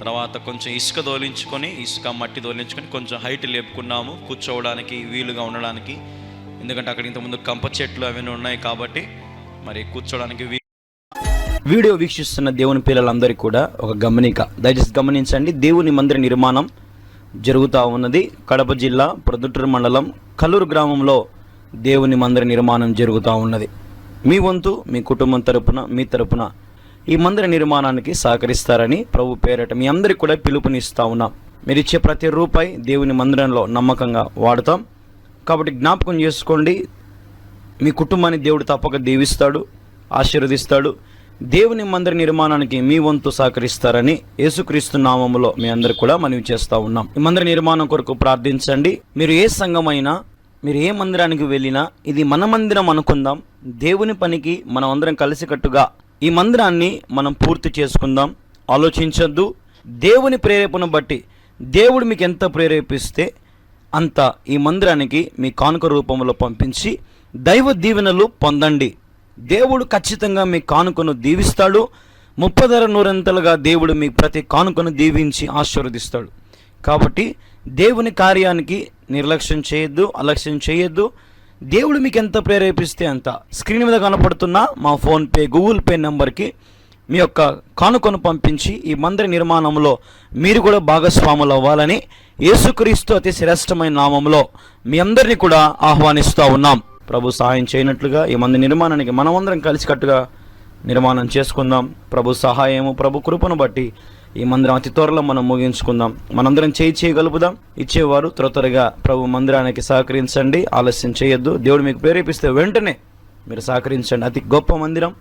తర్వాత కొంచెం ఇసుక దోలించుకొని, ఇసుక మట్టి దోలించుకొని కొంచెం హైట్ లేపుకున్నాము కూర్చోవడానికి వీలుగా ఉండడానికి. ఎందుకంటే అక్కడ ఇంతకుముందు కంప చెట్లు అవన్నీ ఉన్నాయి కాబట్టి మరి కూర్చోవడానికి వీడియో వీక్షిస్తున్న దేవుని పిల్లలందరికీ కూడా ఒక గమనిక, దయచేసి గమనించండి. దేవుని మందిర నిర్మాణం జరుగుతూ ఉన్నది. కడప జిల్లా ప్రొద్దుటూరు మండలం కల్లూరు గ్రామంలో దేవుని మందిర నిర్మాణం జరుగుతూ ఉన్నది. మీ వంతు మీ కుటుంబం తరపున, మీ తరపున ఈ మందిర నిర్మాణానికి సహకరిస్తారని ప్రభు పేరట మీ అందరికీ కూడా పిలుపునిస్తూ ఉన్నాం. మీరు ఇచ్చే ప్రతి రూపాయి దేవుని మందిరంలో నమ్మకంగా వాడతాం కాబట్టి జ్ఞాపకం చేసుకోండి. మీ కుటుంబాన్ని దేవుడు తప్పక దీవిస్తాడు, ఆశీర్వదిస్తాడు. దేవుని మందిర నిర్మాణానికి మీ వంతు సహకరిస్తారని యేసుక్రీస్తు నామములో మీ అందరికి కూడా మనవి చేస్తూ ఉన్నాం. ఈ మందిర నిర్మాణం కొరకు ప్రార్థించండి. మీరు ఏ సంఘమైనా, మీరు ఏ మందిరానికి వెళ్ళినా ఇది మన మందిరం అనుకుందాం. దేవుని పనికి మనం అందరం కలిసికట్టుగా ఈ మందిరాన్ని మనం పూర్తి చేసుకుందాం. ఆలోచించొద్దు. దేవుని ప్రేరేపణ బట్టి దేవుడు మీకు ఎంత ప్రేరేపిస్తే అంత ఈ మందిరానికి మీ కానుక రూపంలో పంపించి దైవ దీవెనలు పొందండి. దేవుడు ఖచ్చితంగా మీ కానుకను దీవిస్తాడు. 30 దేవుడు మీ ప్రతి కానుకను దీవించి ఆశీర్వదిస్తాడు. కాబట్టి దేవుని కార్యానికి నిర్లక్ష్యం చేయొద్దు, అలక్ష్యం చేయొద్దు. దేవుడు మీకు ఎంత ప్రేరేపిస్తే అంత స్క్రీన్ మీద కనపడుతున్న మా ఫోన్పే, గూగుల్ పే నెంబర్కి మీ యొక్క కానుకను పంపించి ఈ మందిర నిర్మాణంలో మీరు కూడా భాగస్వాములు అవ్వాలని యేసుక్రీస్తు అతి శ్రేష్టమైన నామంలో మీ అందరినీ కూడా ఆహ్వానిస్తూ ఉన్నాం. ప్రభు సహాయం చేయనట్లుగా ఈ మందిర నిర్మాణానికి మనమందరం కలిసికట్టుగా నిర్మాణం చేసుకుందాం. ప్రభు సహాయము, ప్రభు కృపను బట్టి ఈ మందిరం అతి త్వరలో మనం ముగించుకుందాం. మనందరం చేయగలుపుదాం. ఇచ్చేవారు త్వరగా ప్రభు మందిరానికి సహకరించండి, ఆలస్యం చేయొద్దు. దేవుడు మీకు ప్రేరేపిస్తే వెంటనే మీరు సహకరించండి. అతి గొప్ప మందిరం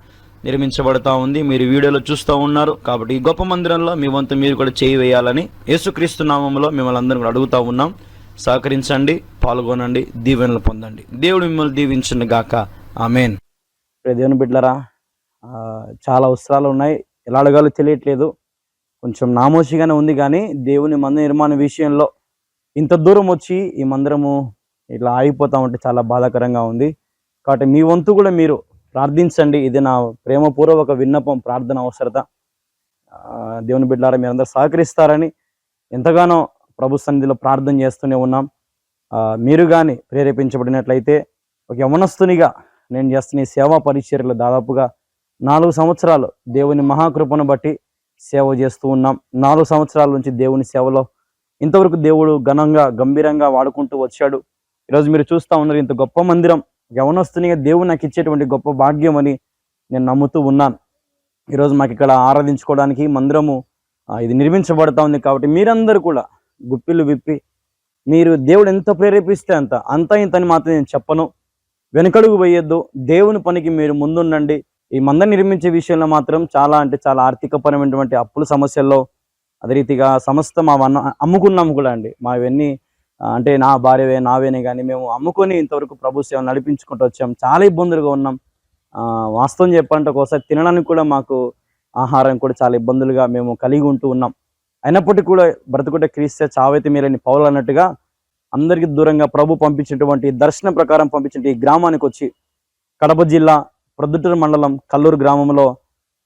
నిర్మించబడతా ఉంది. మీరు వీడియోలో చూస్తూ ఉన్నారు కాబట్టి ఈ గొప్ప మందిరంలో మీ వంతు మీరు కూడా చేయి వేయాలని యేసుక్రీస్తు నామంలో మిమ్మల్ని అందరం కూడా అడుగుతూ ఉన్నాం. సహకరించండి, పాల్గొనండి, దీవెనలు పొందండి. దేవుడు మిమ్మల్ని దీవించును గాక. ఆమేన్. దేవుని బిడ్డలారా, చాలా అవసరాలు ఉన్నాయి. ఎలా అడగాలో తెలియట్లేదు. కొంచెం నామోషిగానే ఉంది, కానీ దేవుని మందిర నిర్మాణ విషయంలో ఇంత దూరం వచ్చి ఈ మందిరము ఇట్లా ఆగిపోతా ఉంటే చాలా బాధాకరంగా ఉంది. కాబట్టి మీ వంతు కూడా మీరు ప్రార్థించండి. ఇది నా ప్రేమపూర్వక విన్నపం, ప్రార్థన అవసరత. దేవుని బిడ్డలారా, మీరందరూ సహకరిస్తారని ఎంతగానో ప్రభు సన్నిధిలో ప్రార్థన చేస్తూనే ఉన్నాం. మీరు కానీ ప్రేరేపించబడినట్లయితే ఒక యవనస్తునిగా నేను చేస్తున్న ఈ సేవా పరిచర్యలు దాదాపుగా 4 సంవత్సరాలు దేవుని మహాకృపను బట్టి సేవ చేస్తూ ఉన్నాం. 4 సంవత్సరాల నుంచి దేవుని సేవలో ఇంతవరకు దేవుడు ఘనంగా, గంభీరంగా వాడుకుంటూ వచ్చాడు. ఈరోజు మీరు చూస్తూ ఉన్నారు, ఇంత గొప్ప మందిరం యవనస్తునిగా దేవుడు నాకు ఇచ్చేటువంటి గొప్ప భాగ్యం అని నేను నమ్ముతూ ఉన్నాను. ఈరోజు మాకు ఇక్కడ ఆరాధించుకోవడానికి మందిరము ఇది నిర్మించబడతా ఉంది. కాబట్టి మీరందరూ కూడా గుప్పిళ్ళు విప్పి మీరు దేవుడు ఎంత ప్రేరేపిస్తే అంత ఇంతని మాత్రం నేను చెప్పను. వెనుకడుగు వేయొద్దు. దేవుని పనికి మీరు ముందుండండి. ఈ మందిరం నిర్మించే విషయంలో మాత్రం చాలా చాలా ఆర్థికపరమైనటువంటి అప్పుల సమస్యల్లో, అదే రీతిగా సమస్త మా అమ్ముకున్నాము కూడా అండి. మావన్నీ అంటే నా భార్యవే నావేనే, కానీ మేము అమ్ముకొని ఇంతవరకు ప్రభు సేవ నడిపించుకుంటూ వచ్చాం. చాలా ఇబ్బందులుగా ఉన్నాం. వాస్తవం చెప్పాలంటే ఒకసారి తినడానికి కూడా మాకు ఆహారం కూడా చాలా ఇబ్బందులుగా మేము కలిగి ఉంటూ ఉన్నాం. అయినప్పటికీ కూడా బ్రతుకుంటే క్రీస్తే చావైతే మీరని పౌలు అన్నట్టుగా అందరికీ దూరంగా ప్రభు పంపించినటువంటి దర్శనం ప్రకారం పంపించిన ఈ గ్రామానికి వచ్చి కడప జిల్లా ప్రొద్దుటూరు మండలం కల్లూరు గ్రామంలో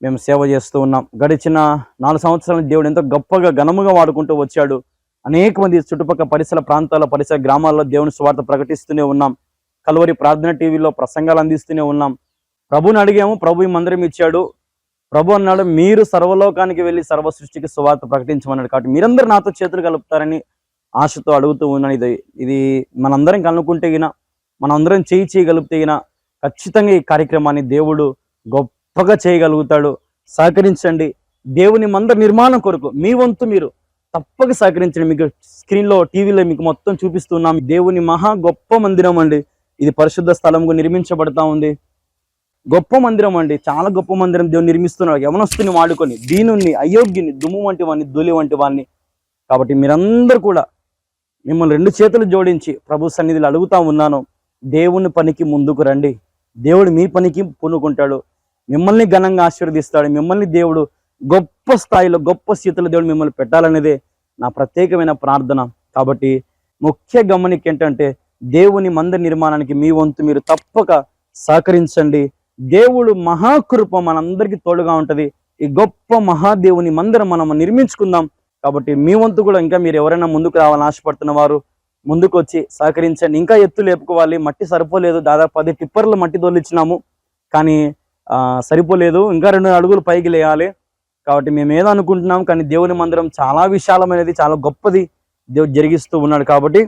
మేము సేవ చేస్తూ ఉన్నాం. గడిచిన 4 సంవత్సరాలు దేవుడు ఎంతో గొప్పగా ఘనముగా వాడుకుంటూ వచ్చాడు. అనేక మంది చుట్టుపక్కల పరిసర ప్రాంతాల పరిసర గ్రామాల్లో దేవుని సువార్త ప్రకటిస్తూనే ఉన్నాం. కల్వరి ప్రార్థన టీవీలో ప్రసంగాలు అందిస్తూనే ఉన్నాం. ప్రభుని అడిగాము, ప్రభు ఈ మందిరం ఇచ్చాడు. ప్రభు అన్నాడు, మీరు సర్వలోకానికి వెళ్ళి సర్వ సృష్టికి సువార్త ప్రకటించమన్నాడు. కాబట్టి మీరందరూ నాతో చేతులు కలుపుతారని ఆశతో అడుగుతూ ఉన్నాను. ఇది మనందరం కనుక్కుంటే గిన, మనందరం చేయగలిగితే గిన ఖచ్చితంగా ఈ కార్యక్రమాన్ని దేవుడు గొప్పగా చేయగలుగుతాడు. సహకరించండి. దేవుని మందిర నిర్మాణం కొరకు మీ వంతు మీరు తప్పక సహకరించండి. మీకు స్క్రీన్లో టీవీలో మీకు మొత్తం చూపిస్తున్నాం. దేవుని మహా గొప్ప మందిరం అండి. ఇది పరిశుద్ధ స్థలంగా నిర్మించబడతా ఉంది. గొప్ప మందిరం అండి, చాలా గొప్ప మందిరం దేవుడు నిర్మిస్తున్నాడు. యవనస్తుని వాడుకొని దీనుని, అయోగ్యుని, దుమ్ము వంటి వాడిని, ధూళి వంటి వాడిని. కాబట్టి మీరందరూ కూడా మిమ్మల్ని 2 చేతులు జోడించి ప్రభు సన్నిధిలో అడుగుతా ఉన్నాను, దేవుని పనికి ముందుకు రండి. దేవుడు మీ పనికి పూనుకుంటాడు. మిమ్మల్ని ఘనంగా ఆశీర్వదిస్తాడు. మిమ్మల్ని దేవుడు గొప్ప స్థాయిలో, గొప్ప స్థితిలో దేవుడు మిమ్మల్ని పెట్టాలనేదే నా ప్రత్యేకమైన ప్రార్థన. కాబట్టి ముఖ్య గమనిక ఏంటంటే, దేవుని మందిర నిర్మాణానికి మీ వంతు మీరు తప్పక సహకరించండి. దేవుడు మహాకృప మనందరికీ తోడుగా ఉంటుంది. ఈ గొప్ప మహాదేవుని మందిరం మనం నిర్మించుకుందాం. కాబట్టి మీ వంతు కూడా ఇంకా మీరు ఎవరైనా ముందుకు రావాలని ఆశపడుతున్న వారు ముందుకు వచ్చి సహకరించండి. ఇంకా ఎత్తు లేపుకోవాలి. మట్టి సరిపోలేదు. దాదాపు 10 టిప్పర్లు మట్టి దొల్లిచ్చినాము, కానీ సరిపోలేదు. ఇంకా 2 అడుగులు పైకి లేయాలి. కాబట్టి మేము ఏదో అనుకుంటున్నాం, కానీ దేవుని మందిరం చాలా విశాలమైనది, చాలా గొప్పది దేవుడు జరిగిస్తూ ఉన్నాడు. కాబట్టి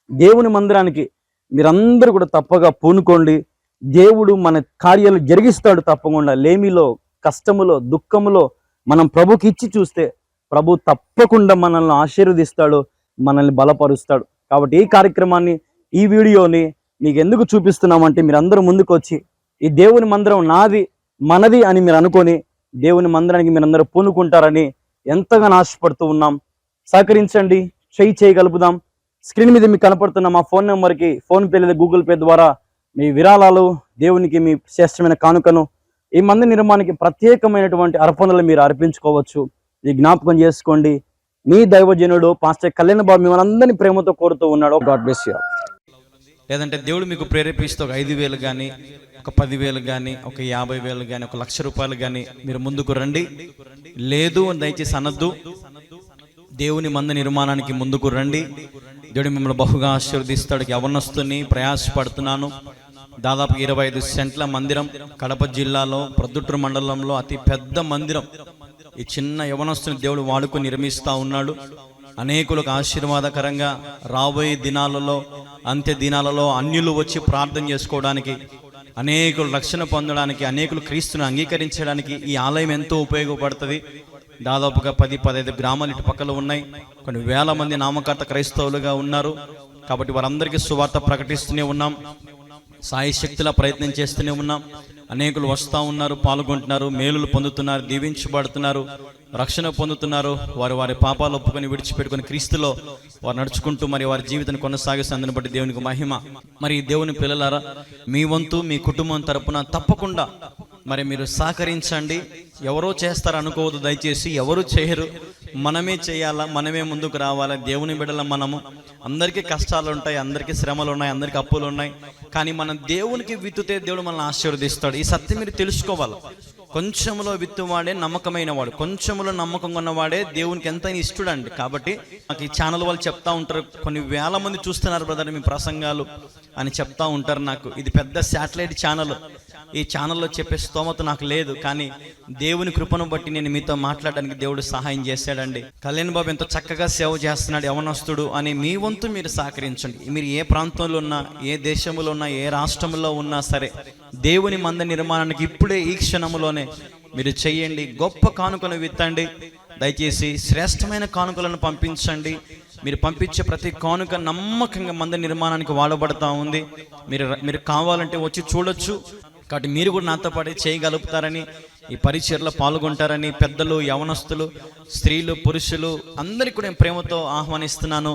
దేవుని మందిరానికి మీరందరూ కూడా తప్పగా పూనుకోండి. దేవుడు మన కార్యాలు జరిగిస్తాడు తప్పకుండా. లేమిలో, కష్టములో, దుఃఖములో మనం ప్రభుకి ఇచ్చి చూస్తే ప్రభు తప్పకుండా మనల్ని ఆశీర్వదిస్తాడు, మనల్ని బలపరుస్తాడు. కాబట్టి ఈ కార్యక్రమాన్ని, ఈ వీడియోని మీకు ఎందుకు చూపిస్తున్నామంటే, మీరందరూ ముందుకు వచ్చి ఈ దేవుని మందిరం నాది, మనది అని మీరు అనుకొని దేవుని మందిరానికి మీరందరూ పూనుకుంటారని ఎంతగానో ఆశపడుతూ ఉన్నాం. సహకరించండి, చేయగలుపుదాం. స్క్రీన్ మీద మీకు కనపడుతున్న మా ఫోన్ నెంబర్కి ఫోన్పే లేదా గూగుల్ పే ద్వారా మీ విరాళాలు, దేవునికి మీ శ్రేష్టమైన కానుకను, ఈ మందిర నిర్మాణానికి ప్రత్యేకమైనటువంటి అర్పణలు మీరు అర్పించుకోవచ్చు. ఇది జ్ఞాపకం చేసుకోండి. మీ దైవజనుడు పాస్టర్ కళ్యాణ్ బాబు మిమ్మల్ని అందరినీ ప్రేమతో కోరుతూ ఉన్నాడు. God bless you. లేదంటే దేవుడు మీకు ప్రేరేపిస్తే ఒక 5,000 కానీ, ఒక 10,000 కానీ, ఒక 50,000 కానీ, ఒక 1,00,000 రూపాయలు కానీ మీరు ముందుకు రండి. లేదు దయచేసి అనద్దు. దేవుని మందిర నిర్మాణానికి ముందుకు రండి. దేవుడు మిమ్మల్ని బహుగా ఆశీర్వదిస్తాడు. యవనస్తుని ప్రయాసపడుతున్నాను. దాదాపు 25 సెంట్ల మందిరం, కడప జిల్లాలో ప్రొద్దుటూరు మండలంలో అతి పెద్ద మందిరం. ఈ చిన్న యవనస్తుని దేవుడు వాడుకొని నిర్మిస్తూ ఉన్నాడు. అనేకులకు ఆశీర్వాదకరంగా రాబోయే దినాలలో, అంత్య దినాలలో అన్యులు వచ్చి ప్రార్థన చేసుకోవడానికి, అనేకులు రక్షణ పొందడానికి, అనేకులు క్రీస్తుని అంగీకరించడానికి ఈ ఆలయం ఎంతో ఉపయోగపడుతుంది. దాదాపుగా 10-15 గ్రామాలు ఇటు పక్కలో ఉన్నాయి. కొన్ని వేల మంది నామకర్త క్రైస్తవులుగా ఉన్నారు. కాబట్టి వారందరికీ సువార్త ప్రకటిస్తూనే ఉన్నాం. సాయి శక్తిలా ప్రయత్నం చేస్తూనే ఉన్నాం. అనేకులు వస్తూ ఉన్నారు, పాల్గొంటున్నారు, మేలులు పొందుతున్నారు, దీవించబడుతున్నారు, రక్షణ పొందుతున్నారు. వారి పాపాలు ఒప్పుకొని విడిచిపెట్టుకొని క్రీస్తులో వారు నడుచుకుంటూ మరి వారి జీవితాన్ని కొనసాగిస్తున్నందుని బట్టి దేవునికి మహిమ. మరి దేవుని పిల్లలారా, మీ వంతు మీ కుటుంబం తరపున తప్పకుండా మరి మీరు సహకరించండి. ఎవరో చేస్తారు అనుకోవద్దు దయచేసి. ఎవరు చేయరు, మనమే చేయాలా, మనమే ముందుకు రావాలా. దేవుని బిడ్డల మనము. అందరికీ కష్టాలు ఉంటాయి, అందరికీ శ్రమలు ఉన్నాయి, అందరికీ అప్పులు ఉన్నాయి. కానీ మనం దేవునికి విత్తుతే దేవుడు మనల్ని ఆశీర్వదిస్తాడు. ఈ సత్యం మీరు తెలుసుకోవాలి. కొంచెంలో విత్తువాడే నమ్మకమైన వాడు, కొంచెంలో నమ్మకం ఉన్నవాడే దేవునికి ఎంతైనా ఇష్టడండి. కాబట్టి నాకు ఈ ఛానల్ వాళ్ళు చెప్తా ఉంటారు, కొన్ని వేల మంది చూస్తున్నారు బ్రదర్ మీ ప్రసంగాలు అని చెప్తా ఉంటారు నాకు. ఇది పెద్ద శాటిలైట్ ఛానల్. ఈ ఛానల్లో చెప్పే స్తోమత నాకు లేదు, కానీ దేవుని కృపను బట్టి నేను మీతో మాట్లాడడానికి దేవుడు సహాయం చేశాడండి. కళ్యాణ్ బాబు ఎంతో చక్కగా సేవ చేస్తున్నాడు యవనస్తుడు అని మీ వంతు మీరు సహకరించండి. మీరు ఏ ప్రాంతంలో ఉన్నా, ఏ దేశంలో ఉన్నా, ఏ రాష్ట్రంలో ఉన్నా సరే, దేవుని మందిర నిర్మాణానికి ఇప్పుడే ఈ క్షణంలోనే మీరు చెయ్యండి. గొప్ప కానుకలు విత్తండి. దయచేసి శ్రేష్టమైన కానుకలను పంపించండి. మీరు పంపించే ప్రతి కానుక నమ్మకంగా మందిర నిర్మాణానికి వాడబడతా ఉంది. మీరు కావాలంటే వచ్చి చూడొచ్చు. కాబట్టి మీరు కూడా నాతో పాటు చేయగలుగుతారని, ఈ పరిచర్లో పాల్గొంటారని పెద్దలు, యవనస్తులు, స్త్రీలు, పురుషులు అందరికీ కూడా నేను ప్రేమతో ఆహ్వానిస్తున్నాను,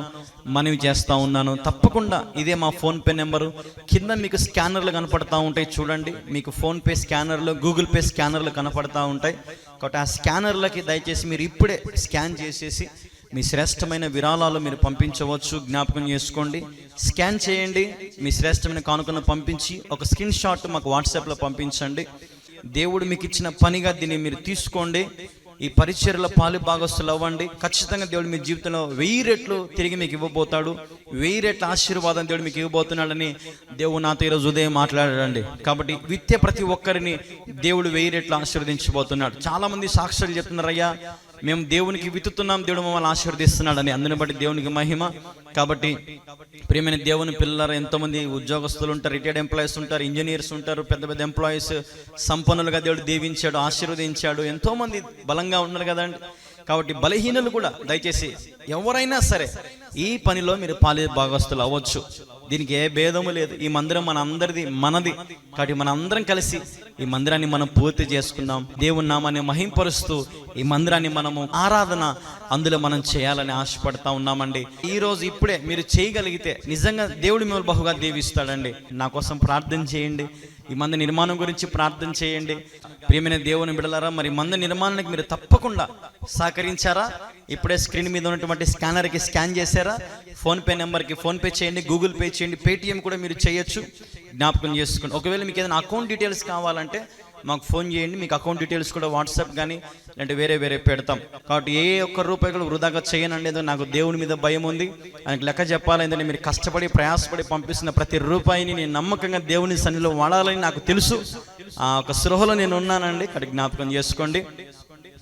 మనవి చేస్తూ ఉన్నాను. తప్పకుండా ఇదే మా ఫోన్పే నెంబరు. కింద మీకు స్కానర్లు కనపడతా ఉంటాయి చూడండి. మీకు ఫోన్పే స్కానర్లు, గూగుల్ పే స్కానర్లు కనపడతా ఉంటాయి. కాబట్టి ఆ స్కానర్లకి దయచేసి మీరు ఇప్పుడే స్కాన్ చేసేసి మీ శ్రేష్టమైన విరాళాలు మీరు పంపించవచ్చు. జ్ఞాపకం చేసుకోండి. స్కాన్ చేయండి, మీ శ్రేష్టమైన కానుకను పంపించి ఒక స్క్రీన్ షాట్ మాకు వాట్సాప్లో పంపించండి. దేవుడు మీకు ఇచ్చిన పనిగా దీన్ని మీరు తీసుకోండి. ఈ పరిచర్యల పాలు భాగస్తులు అవ్వండి. ఖచ్చితంగా దేవుడు మీ జీవితంలో 1000 రెట్లు తిరిగి మీకు ఇవ్వబోతాడు. 1000 రెట్ల ఆశీర్వాదం దేవుడు మీకు ఇవ్వబోతున్నాడని దేవుడు నాతో ఈరోజు ఉదయం మాట్లాడాడండి. కాబట్టి విత్తే ప్రతి ఒక్కరిని దేవుడు 1000 రెట్లు ఆశీర్వదించబోతున్నాడు. చాలా మంది సాక్షులు చెప్తున్నారు, అయ్యా మేము దేవునికి విత్తుతున్నాం, దేవుడు మమ్మల్ని ఆశీర్వదిస్తున్నాడని. అందుని బట్టి దేవునికి మహిమ. కాబట్టి ప్రియమైన దేవుని పిల్లలు, ఎంతోమంది ఉద్యోగస్తులు ఉంటారు, రిటైర్డ్ ఎంప్లాయీస్ ఉంటారు, ఇంజనీర్స్ ఉంటారు, పెద్ద పెద్ద ఎంప్లాయీస్, సంపన్నులుగా దేవుడు దీవించాడు, ఆశీర్వదించాడు. ఎంతోమంది బలంగా ఉన్నారు కదండి. కాబట్టి బలహీనులు కూడా దయచేసి ఎవరైనా సరే ఈ పనిలో మీరు పాలి భాగస్తులు అవ్వచ్చు. దీనికి ఏ భేదము లేదు. ఈ మందిరం మన అందరిది, మనది. కాబట్టి మన అందరం కలిసి ఈ మందిరాన్ని మనం పూర్తి చేసుకుందాం. దేవుని నామాన్ని మహింపరుస్తూ ఈ మందిరాన్ని మనము ఆరాధన అందులో మనం చేయాలని ఆశపడతా ఉన్నామండి. ఈ రోజు ఇప్పుడే మీరు చేయగలిగితే నిజంగా దేవుడు మిమ్మల్ని బహుగా దీవిస్తాడండి. నా కోసం ప్రార్థన చేయండి. ఈ మందిర నిర్మాణం గురించి ప్రార్థన చేయండి. ప్రియమైన దేవుని బిడ్డలారా, మరి మందిర నిర్మాణానికి మీరు తప్పకుండా సహకరించారా? ఇప్పుడే స్క్రీన్ మీద ఉన్నటువంటి స్కానర్కి స్కాన్ చేశారా? ఫోన్పే నెంబర్కి ఫోన్పే చేయండి, గూగుల్ పే చేయండి, పేటిఎం కూడా మీరు చేయొచ్చు. జ్ఞాపకం చేసుకోండి. ఒకవేళ మీకు ఏదైనా అకౌంట్ డీటెయిల్స్ కావాలంటే మాకు ఫోన్ చేయండి. మీకు అకౌంట్ డీటెయిల్స్ కూడా వాట్సాప్ కానీ లేదంటే వేరే పెడతాం. కాబట్టి ఏ ఒక్క రూపాయి కూడా వృధాగా చేయనండి. ఏదో నాకు దేవుని మీద భయం ఉంది, ఆయనకు లెక్క చెప్పాలి. ఏంటంటే మీరు కష్టపడి ప్రయాసపడి పంపిస్తున్న ప్రతి రూపాయిని నేను నమ్మకంగా దేవుని సన్నిధిలో వాడాలని నాకు తెలుసు. ఆ ఒక స్పృహలో నేను ఉన్నానండి. కాబట్టి జ్ఞాపకం చేసుకోండి.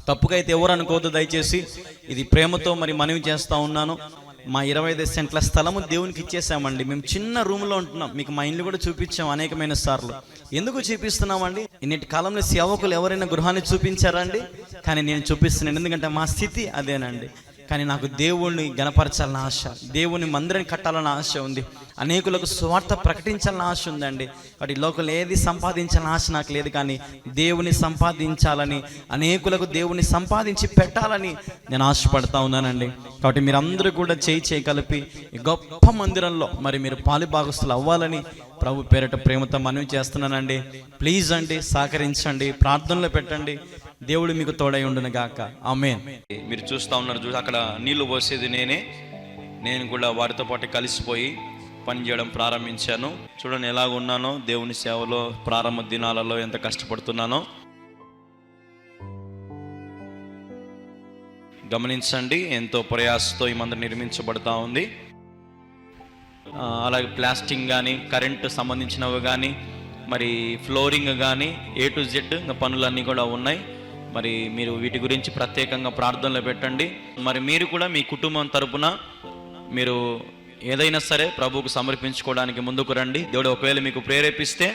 తప్పుగా అయితే ఎవరు అనుకోవద్దు దయచేసి. ఇది ప్రేమతో మరి మనవి చేస్తూ ఉన్నాను. మా 25 సెంట్ల స్థలము దేవునికి ఇచ్చేసామండి. మేము చిన్న రూమ్లో ఉంటున్నాం. మీకు మా ఇల్లు కూడా చూపించాం అనేకమైన సార్లు. ఎందుకు చూపిస్తున్నామండి? ఇన్నిటి కాలంలో సేవకులు ఎవరైనా గృహాన్ని చూపించారా అండి? కానీ నేను చూపిస్తున్నాను. ఎందుకంటే మా స్థితి అదేనండి. కానీ నాకు దేవుణ్ణి గణపరచాలని ఆశ, దేవుని మందిరాన్ని కట్టాలని ఆశ ఉంది, అనేకులకు సువార్త ప్రకటించాలని ఆశ ఉందండి. కాబట్టి లోకల్ ఏది సంపాదించాలని ఆశ నాకు లేదు, కానీ దేవుని సంపాదించాలని, అనేకులకు దేవుని సంపాదించి పెట్టాలని నేను ఆశపడతా ఉన్నానండి. కాబట్టి మీరందరూ కూడా చేయి కలిపి ఈ గొప్ప మందిరంలో మరి మీరు పాలు భాగస్తులు అవ్వాలని ప్రభు పేరిట ప్రేమతో మనవి చేస్తున్నానండి. ప్లీజ్ అండి, సహకరించండి, ప్రార్థనలో పెట్టండి. దేవుడు మీకు తోడై ఉండును గాక. ఆమేన్. మీరు చూస్తూ ఉన్నారు, అక్కడ నీళ్లు పోసేది నేను కూడా వారితో పాటు కలిసిపోయి పనిచేయడం ప్రారంభించాను. చూడండి ఎలాగ ఉన్నానో, దేవుని సేవలో ప్రారంభ దినాలలో ఎంత కష్టపడుతున్నానో గమనించండి. ఎంతో ప్రయాసతో ఈ మందిరం నిర్మించబడతా ఉంది. అలాగే ప్లాస్టింగ్ కానీ, కరెంటు సంబంధించినవి కానీ, మరి ఫ్లోరింగ్ కానీ, A to Z పనులన్నీ కూడా ఉన్నాయి. మరి మీరు వీటి గురించి ప్రత్యేకంగా ప్రార్థనలు పెట్టండి. మరి మీరు కూడా మీ కుటుంబం తరపున మీరు ఏదైనా సరే ప్రభువుకు సమర్పించుకోవడానికి ముందుకు రండి. దేవుడు ఒకవేళ మీకు ప్రేరేపిస్తే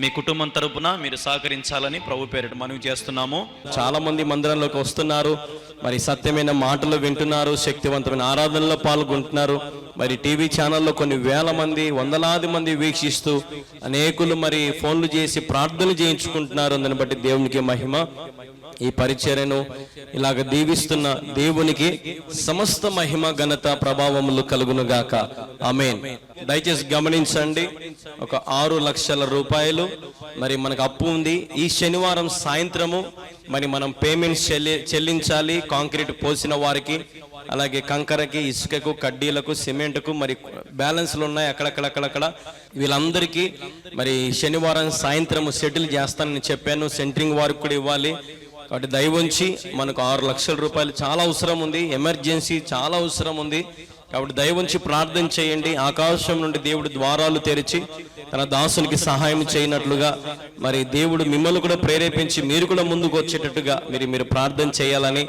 మీ కుటుంబం తరపున మీరు సహకరించాలని ప్రభు పేరిట మనవి చేస్తున్నాము. చాలా మంది మందిరంలోకి వస్తున్నారు, మరి సత్యమైన మాటలు వింటున్నారు, శక్తివంతమైన ఆరాధనలో పాల్గొంటున్నారు. మరి టీవీ ఛానల్లో కొన్ని వేల మంది, వందలాది మంది వీక్షిస్తూ అనేకులు మరి ఫోన్లు చేసి ప్రార్థనలు చేయించుకుంటున్నారు. దాన్ని బట్టి దేవునికి మహిమ. ఈ పరిచర్యను ఇలాగ దీవిస్తున్న దేవునికి సమస్త మహిమ, ఘనత, ప్రభావములు కలుగును గాక. ఆమేన్. దయచేసి గమనించండి, ఒక 6 లక్షల రూపాయలు మరి మనకు అప్పు ఉంది. ఈ శనివారం సాయంత్రము మరి మనం పేమెంట్స్ చెల్లించాలి. కాంక్రీట్ పోసిన వారికి, అలాగే కంకరకి, ఇసుకకు, కడ్డీలకు, సిమెంట్కు మరి బ్యాలెన్స్లు ఉన్నాయి అక్కడక్కడ. వీళ్ళందరికీ మరి శనివారం సాయంత్రం సెటిల్ చేస్తానని చెప్పాను. సెంటరింగ్ వారికి కూడా ఇవ్వాలి. కాబట్టి దయవుంచి మనకు 6 లక్షల రూపాయలు చాలా అవసరం ఉంది, ఎమర్జెన్సీ చాలా అవసరం ఉంది. కాబట్టి దయవుంచి ప్రార్థన చేయండి. ఆకాశం నుండి దేవుడు ద్వారాలు తెరిచి తన దాసునికి సహాయం చేయనట్లుగా మరి దేవుడు మిమ్మల్ని కూడా ప్రేరేపించి మీరు కూడా ముందుకు వచ్చేటట్టుగా మీరు ప్రార్థన చేయాలని,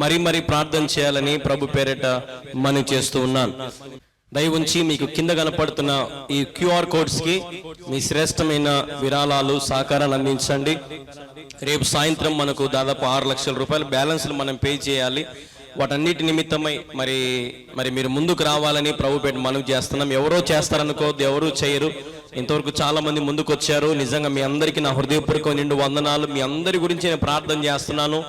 మరి ప్రార్థన చేయాలని ప్రభు పేరిట మనవి చేస్తూ ఉన్నాను. దయవుంచి మీకు కింద కనపడుతున్న ఈ QR కోడ్స్కి మీ శ్రేష్టమైన విరాళాలు, సహకారాన్ని అందించండి. రేపు సాయంత్రం మనకు దాదాపు 6 లక్షల రూపాయల బ్యాలెన్స్లు మనం పే చేయాలి. వాటన్నిటి నిమిత్తమై మరి మీరు ముందుకు రావాలని ప్రభు పేట మనవి చేస్తున్నాం. ఎవరో చేస్తారనుకోవద్దు, ఎవరూ చేయరు. ఇంతవరకు చాలా మంది ముందుకు వచ్చారు. నిజంగా మీ అందరికీ నా హృదయపూర్వక నిండు వందనాలు. మీ అందరి గురించి నేను ప్రార్థన చేస్తున్నాను.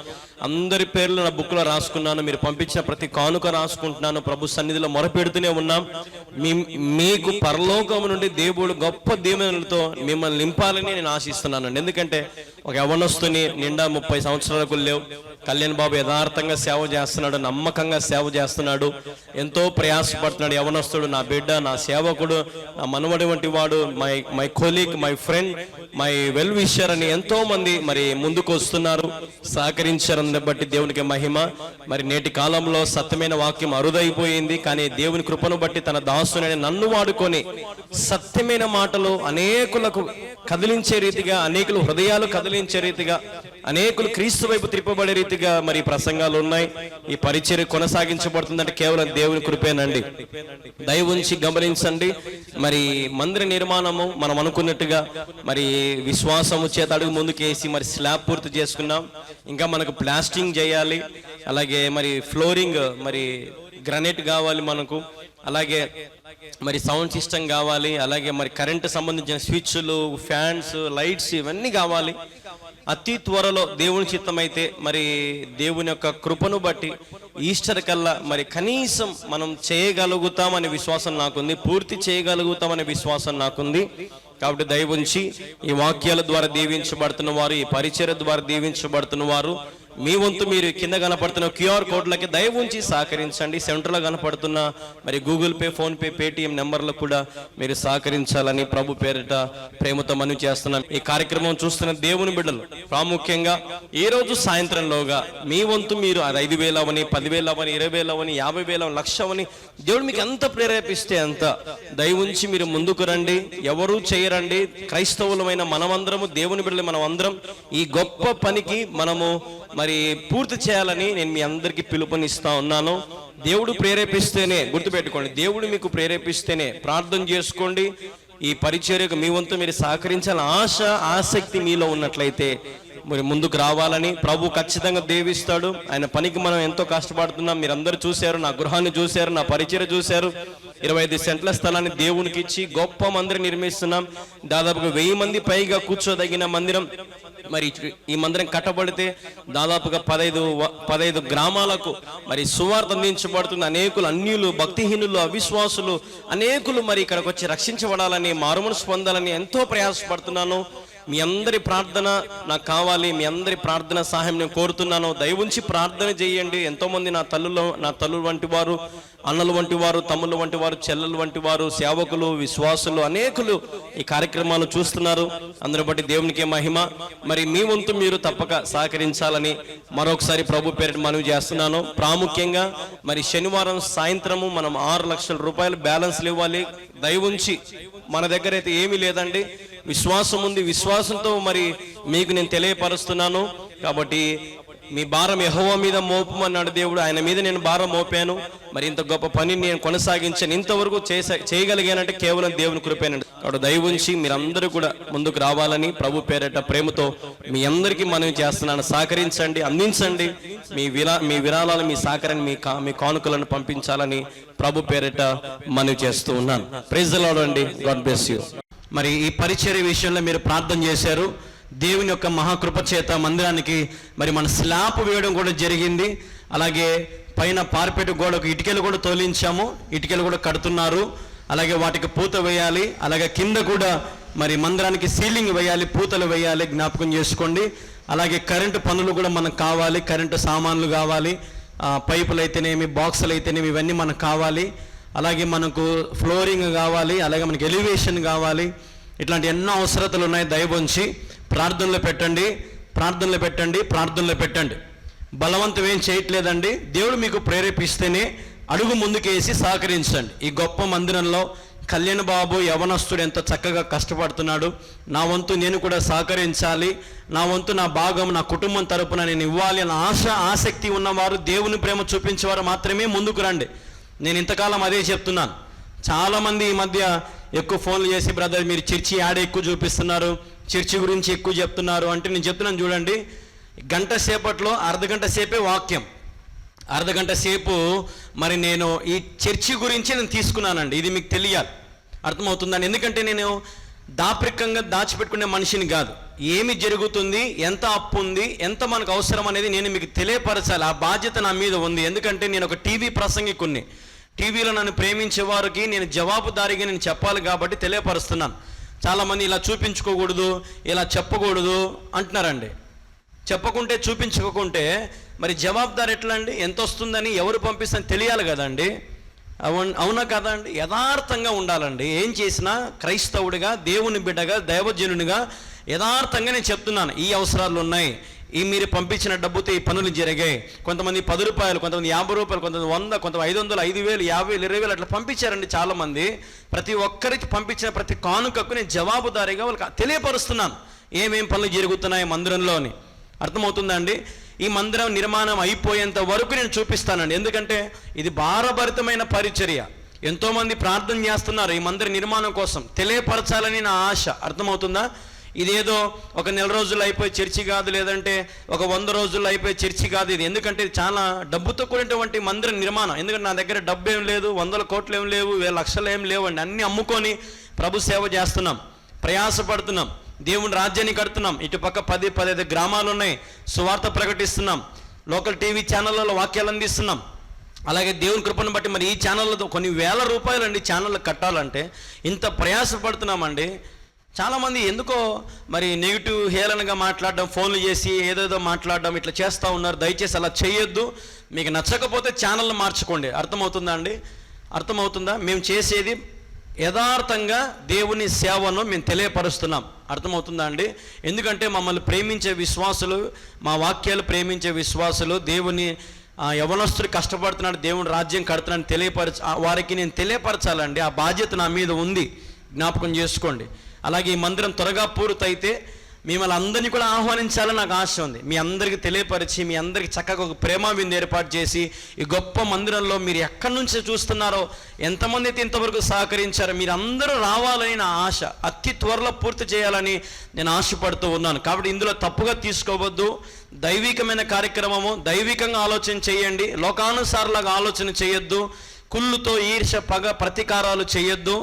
అందరి పేర్లు నా బుక్లో రాసుకున్నాను. మీరు పంపించిన ప్రతి కానుక రాసుకుంటున్నాను. ప్రభు సన్నిధిలో మొరపెడుతూనే ఉన్నాం. మీకు పరలోకం నుండి దేవుడు గొప్ప దీవెనలతో మిమ్మల్ని నింపాలని నేను ఆశిస్తున్నాను. ఎందుకంటే ఒక యవ్వనస్తుని నిండా 30 సంవత్సరాలకు లేవు, కళ్యాణ్ బాబు యథార్థంగా సేవ చేస్తున్నాడు, నమ్మకంగా సేవ చేస్తున్నాడు, ఎంతో ప్రయాసపడుతున్నాడు. యవనస్తుడు, నా బిడ్డ, నా సేవకుడు, నా మనవడి వంటి వాడు, my colleague, my friend, my well wisher అని ఎంతో మంది మరి ముందుకు వస్తున్నారు, సహకరించారని బట్టి దేవునికి మహిమ. మరి నేటి కాలంలో సత్యమైన వాక్యం అరుదైపోయింది, కానీ దేవుని కృపను బట్టి తన దాసుని నన్ను వాడుకొని సత్యమైన మాటలు అనేకులకు కదిలించే రీతిగా, అనేకులు హృదయాలు కదిలించే రీతిగా, అనేకులు క్రీస్తు వైపు త్రిప్పబడే రీతిగా మరి ప్రసంగాలు ఉన్నాయి. ఈ పరిచర్య కొనసాగించబడుతుందంటే కేవలం దేవుని కృపేనండి. దయ ఉంచి గమనించండి. మరి మందిర నిర్మాణము మనం అనుకున్నట్టుగా మరి విశ్వాసము చేత అడుగు ముందుకేసి మరి స్లాబ్ పూర్తి చేసుకున్నాం. ఇంకా మనకు ప్లాస్టింగ్ చేయాలి, అలాగే మరి ఫ్లోరింగ్, మరి గ్రానైట్ కావాలి మనకు, అలాగే మరి సౌండ్ సిస్టమ్ కావాలి, అలాగే మరి కరెంటు సంబంధించిన స్విచ్లు, ఫ్యాన్స్, లైట్స్ ఇవన్నీ కావాలి. అతి త్వరలో దేవుని చిత్తమైతే మరి దేవుని యొక్క కృపను బట్టి ఈస్టర్ కల్లా మరి కనీసం మనం చేయగలుగుతామనే విశ్వాసం నాకుంది, పూర్తి చేయగలుగుతామనే విశ్వాసం నాకుంది. కాబట్టి దయ ఉంచి ఈ వాక్యాల ద్వారా దీవించబడుతున్న వారు, ఈ పరిచర్య ద్వారా దీవించబడుతున్న వారు, మీ వంతు మీరు కింద కనపడుతున్న QR కోడ్లకి దయ ఉంచి సహకరించండి. సెంటర్లో కనపడుతున్న మరి గూగుల్ పే, ఫోన్పే, పేటిఎం నెంబర్లకు కూడా మీరు సహకరించాలని ప్రభు పేరిట ప్రేమతో మనవి చేస్తున్నాం. ఈ కార్యక్రమం చూస్తున్న దేవుని బిడ్డలు ప్రాముఖ్యంగా ఈ రోజు సాయంత్రంలోగా మీ వంతు మీరు 5,000 అవని, 10,000 అవని, 20,000 అవని, 50,000 అవని, 1,00,000 అవని, దేవుడు మీకు ఎంత ప్రేరేపిస్తే అంత దయ ఉంచి మీరు ముందుకు రండి. ఎవరూ చేయరండి. క్రైస్తవులమైన మనమందరము, దేవుని బిడ్డలు మనమందరం ఈ గొప్ప పనికి మనము మరి పూర్తి చేయాలని నేను మీ అందరికీ పిలుపునిస్తా ఉన్నాను. దేవుడు ప్రేరేపిస్తేనే, గుర్తుపెట్టుకోండి, దేవుడు మీకు ప్రేరేపిస్తేనే ప్రార్థన చేసుకోండి. ఈ పరిచర్యకు మీ వంతు మీరు సహకరించాలని ఆసక్తి మీలో ఉన్నట్లయితే మరి ముందుకు రావాలని ప్రభు ఖచ్చితంగా దీవిస్తాడు. ఆయన పనికి మనం ఎంతో కష్టపడుతున్నాం. మీరు అందరూ చూశారు, నా గృహాన్ని చూశారు, నా పరిచర్య చూశారు. 25 సెంట్ల స్థలాన్ని దేవునికి ఇచ్చి గొప్ప మందిరం నిర్మిస్తున్నాం. దాదాపుగా 1000 మంది పైగా కూర్చోదగిన మందిరం. మరి ఈ మందిరం కట్టబడితే దాదాపుగా 15 గ్రామాలకు మరి సువార్త అందించబడుతుంది. అనేకులు, అన్యులు, భక్తిహీనులు, అవిశ్వాసులు అనేకులు మరి ఇక్కడికి వచ్చి రక్షించబడాలని, మారుమనసు పొందాలని ఎంతో ప్రయాసపడుతున్నాను. మీ అందరి ప్రార్థన నాకు కావాలి, మీ అందరి ప్రార్థన సహాయం నేను కోరుతున్నాను. దయ ఉంచి ప్రార్థన చేయండి. ఎంతోమంది నా తల్లులు వంటి వారు, అన్నలు వంటి వారు, తమ్ముళ్ళు వంటి వారు, చెల్లెలు వంటి వారు, సేవకులు, విశ్వాసులు అనేకులు ఈ కార్యక్రమాలు చూస్తున్నారు. అందరి బట్టి దేవునికే మహిమ. మరి మీ వంతు మీరు తప్పక సహకరించాలని మరొకసారి ప్రభు పేరిట మనవి చేస్తున్నాను. ప్రాముఖ్యంగా మరి శనివారం సాయంత్రము మనం 6 లక్షల రూపాయలు బ్యాలెన్స్లు ఇవ్వాలి. దయ ఉంచి, మన దగ్గర అయితే ఏమీ లేదండి, విశ్వాసం ఉంది. విశ్వాసంతో మరి మీకు నేను తెలియపరుస్తున్నాను. కాబట్టి మీ భారం యెహోవా మీద మోపమన్నాడు దేవుడు. ఆయన మీద నేను భారం మోపాను. మరి ఇంత గొప్ప పనిని నేను కొనసాగించాను. ఇంతవరకు చేయగలిగానంటే కేవలం దేవుని కృపేనండి. కాబట్టి దయ ఉంచి మీరందరూ కూడా ముందుకు రావాలని ప్రభు పేరిట ప్రేమతో మీ అందరికీ మనవి చేస్తున్నాను. సహకరించండి, అందించండి. మీ విరాళాలు, మీ సహకారాన్ని, మీ కానుకలను పంపించాలని ప్రభు పేరిట మనవి చేస్తూ ఉన్నాను. ప్రైజ్ ది లార్డ్ అండి. God bless you. మరి ఈ పరిచర్య విషయంలో మీరు ప్రార్థన చేశారు. దేవుని యొక్క మహాకృప చేత మందిరానికి మరి మన స్లాబ్ వేయడం కూడా జరిగింది. అలాగే పైన పార్పెట్ గోడకు ఇటుకలు కూడా తోలించాము, ఇటుకలు కూడా కడుతున్నారు. అలాగే వాటికి పూత వేయాలి. అలాగే కింద కూడా మరి మందిరానికి సీలింగ్ వేయాలి, పూతలు వేయాలి, జ్ఞాపకం చేసుకోండి. అలాగే కరెంటు పనులు కూడా మనకు కావాలి, కరెంటు సామాన్లు కావాలి, పైపులు అయితేనేమి, బాక్సులు అయితేనేమి, ఇవన్నీ మనకు కావాలి. అలాగే మనకు ఫ్లోరింగ్ కావాలి, అలాగే మనకి ఎలివేషన్ కావాలి. ఇట్లాంటి ఎన్నో అవసరతలు ఉన్నాయి. దయవుంచి ప్రార్థనలో పెట్టండి, ప్రార్థనలో పెట్టండి, ప్రార్థనలో పెట్టండి. బలవంతం ఏం చేయట్లేదండి. దేవుడు మీకు ప్రేరేపిస్తేనే అడుగు ముందుకేసి సహకరించండి. ఈ గొప్ప మందిరంలో కళ్యాణ్ బాబు యవనస్తుడు ఎంత చక్కగా కష్టపడుతున్నాడు. నా వంతు నేను కూడా సహకరించాలి, నా వంతు, నా భాగం, నా కుటుంబం తరపున నేను ఇవ్వాలి అన్న ఆసక్తి ఉన్నవారు, దేవుని ప్రేమ చూపించేవారు మాత్రమే ముందుకు రండి. నేను ఇంతకాలం అదే చెప్తున్నాను. చాలామంది ఈ మధ్య ఎక్కువ ఫోన్లు చేసి, బ్రదర్ మీరు చర్చి యాడ్ ఎక్కువ చూపిస్తున్నారు, చర్చి గురించి ఎక్కువ చెప్తున్నారు అంటే నేను చెప్తున్నాను చూడండి. గంట సేపట్లో అర్ధగంట సేపే వాక్యం, అర్ధగంట సేపు మరి నేను ఈ చర్చి గురించి నేను తీసుకున్నానండి. ఇది మీకు తెలియాలి, అర్థమవుతుందని. ఎందుకంటే నేను దాపరికంగా దాచిపెట్టుకునే మనిషిని కాదు. ఏమి జరుగుతుంది, ఎంత అప్పు ఉంది, ఎంత మనకు అవసరం అనేది నేను మీకు తెలియపరచాలి. ఆ బాధ్యత నా మీద ఉంది. ఎందుకంటే నేను ఒక టీవీ ప్రసంగికుణ్ణి. టీవీలో నన్ను ప్రేమించే వారికి నేను జవాబుదారీగా నేను చెప్పాలి కాబట్టి తెలియపరుస్తున్నాను. చాలామంది ఇలా చూపించుకోకూడదు, ఇలా చెప్పకూడదు అంటున్నారండి. చెప్పకుంటే చూపించుకోకుంటే మరి జవాబుదారు ఎట్లా అండి? ఎంత వస్తుందని ఎవరు పంపిస్తుందని తెలియాలి కదండి. అవునా కదా అండి? యథార్థంగా ఉండాలండి. ఏం చేసినా క్రైస్తవుడిగా, దేవుని బిడ్డగా, దైవజనునిగా యథార్థంగా నేను చెప్తున్నాను. ఈ అవసరాలు ఉన్నాయి, ఈ మీరు పంపించిన డబ్బుతో ఈ పనులు జరిగాయి. కొంతమంది 10 రూపాయలు, కొంతమంది 50 రూపాయలు, కొంతమంది 100, కొంతమంది 500, 5,000, 50,000, 20,000 అట్లా పంపించారండి చాలామంది. ప్రతి ఒక్కరికి పంపించిన ప్రతి కానుకకు నేను జవాబుదారీగా వాళ్ళకి తెలియపరుస్తున్నాను ఏమేం పనులు జరుగుతున్నాయి మందిరంలో అని. అర్థమవుతుందా అండి? ఈ మందిరం నిర్మాణం అయిపోయేంత వరకు నేను చూపిస్తానండి. ఎందుకంటే ఇది భారభరితమైన పరిచర్య. ఎంతోమంది ప్రార్థన చేస్తున్నారు ఈ మందిర నిర్మాణం కోసం, తెలియపరచాలని నా ఆశ. అర్థమవుతుందా? ఇదేదో ఒక నెల రోజుల్లో అయిపోయి చర్చి కాదు, లేదంటే ఒక 100 రోజుల్లో అయిపోయి చర్చి కాదు ఇది. ఎందుకంటే ఇది చాలా డబ్బుతో కూడినటువంటి మందిర నిర్మాణం. ఎందుకంటే నా దగ్గర డబ్బు ఏం లేదు, 100 కోట్లు ఏం లేవు, 1,000 లక్షలు ఏం లేవండి. అన్నీ అమ్ముకొని ప్రభు సేవ చేస్తున్నాం, ప్రయాసపడుతున్నాం, దేవుని రాజ్యాన్ని కడుతున్నాం. ఇటుపక్క 10-15 గ్రామాలు ఉన్నాయి, సువార్త ప్రకటిస్తున్నాం, లోకల్ టీవీ ఛానళ్ళలో వాక్యాలు అందిస్తున్నాం. అలాగే దేవుని కృపను బట్టి మరి ఈ ఛానళ్ళతో కొన్ని వేల రూపాయలు అండి ఛానళ్ళకి కట్టాలంటే ఇంత ప్రయాసపడుతున్నామండి. చాలామంది ఎందుకో మరి నెగిటివ్ హేళనగా మాట్లాడడం, ఫోన్లు చేసి ఏదేదో మాట్లాడడం ఇట్లా చేస్తూ ఉన్నారు. దయచేసి అలా చేయొద్దు. మీకు నచ్చకపోతే ఛానల్ని మార్చుకోండి. అర్థమవుతుందా అండి? అర్థమవుతుందా? మేము చేసేది యథార్థంగా దేవుని సేవను మేము తెలియపరుస్తున్నాం. అర్థమవుతుందా అండి? ఎందుకంటే మమ్మల్ని ప్రేమించే విశ్వాసులు, మా వాక్యాలు ప్రేమించే విశ్వాసులు, దేవుని యవనస్తుడు కష్టపడుతున్నాడు, దేవుని రాజ్యం కడుతున్నాడు వారికి నేను తెలియపరచాలండి. ఆ బాధ్యత నా మీద ఉంది, జ్ఞాపకం చేసుకోండి. అలాగే ఈ మందిరం త్వరగా పూర్తయితే మిమ్మల్ని అందరినీ కూడా ఆహ్వానించాలని నాకు ఆశ ఉంది. మీ అందరికీ తెలియపరిచి, మీ అందరికీ చక్కగా ఒక ప్రేమ విందు ఏర్పాటు చేసి, ఈ గొప్ప మందిరంలో మీరు ఎక్కడి నుంచి చూస్తున్నారో, ఎంతమంది అయితే ఇంతవరకు సహకరించారో మీరు అందరూ రావాలని నా ఆశ. అతి త్వరలో పూర్తి చేయాలని నేను ఆశపడుతూ ఉన్నాను. కాబట్టి ఇందులో తప్పుగా తీసుకోవద్దు. దైవికమైన కార్యక్రమము, దైవికంగా ఆలోచన చేయండి, లోకానుసారులాగా ఆలోచన చేయొద్దు. కుళ్ళుతో ఈర్ష, పగ, ప్రతీకారాలు చేయొద్దు.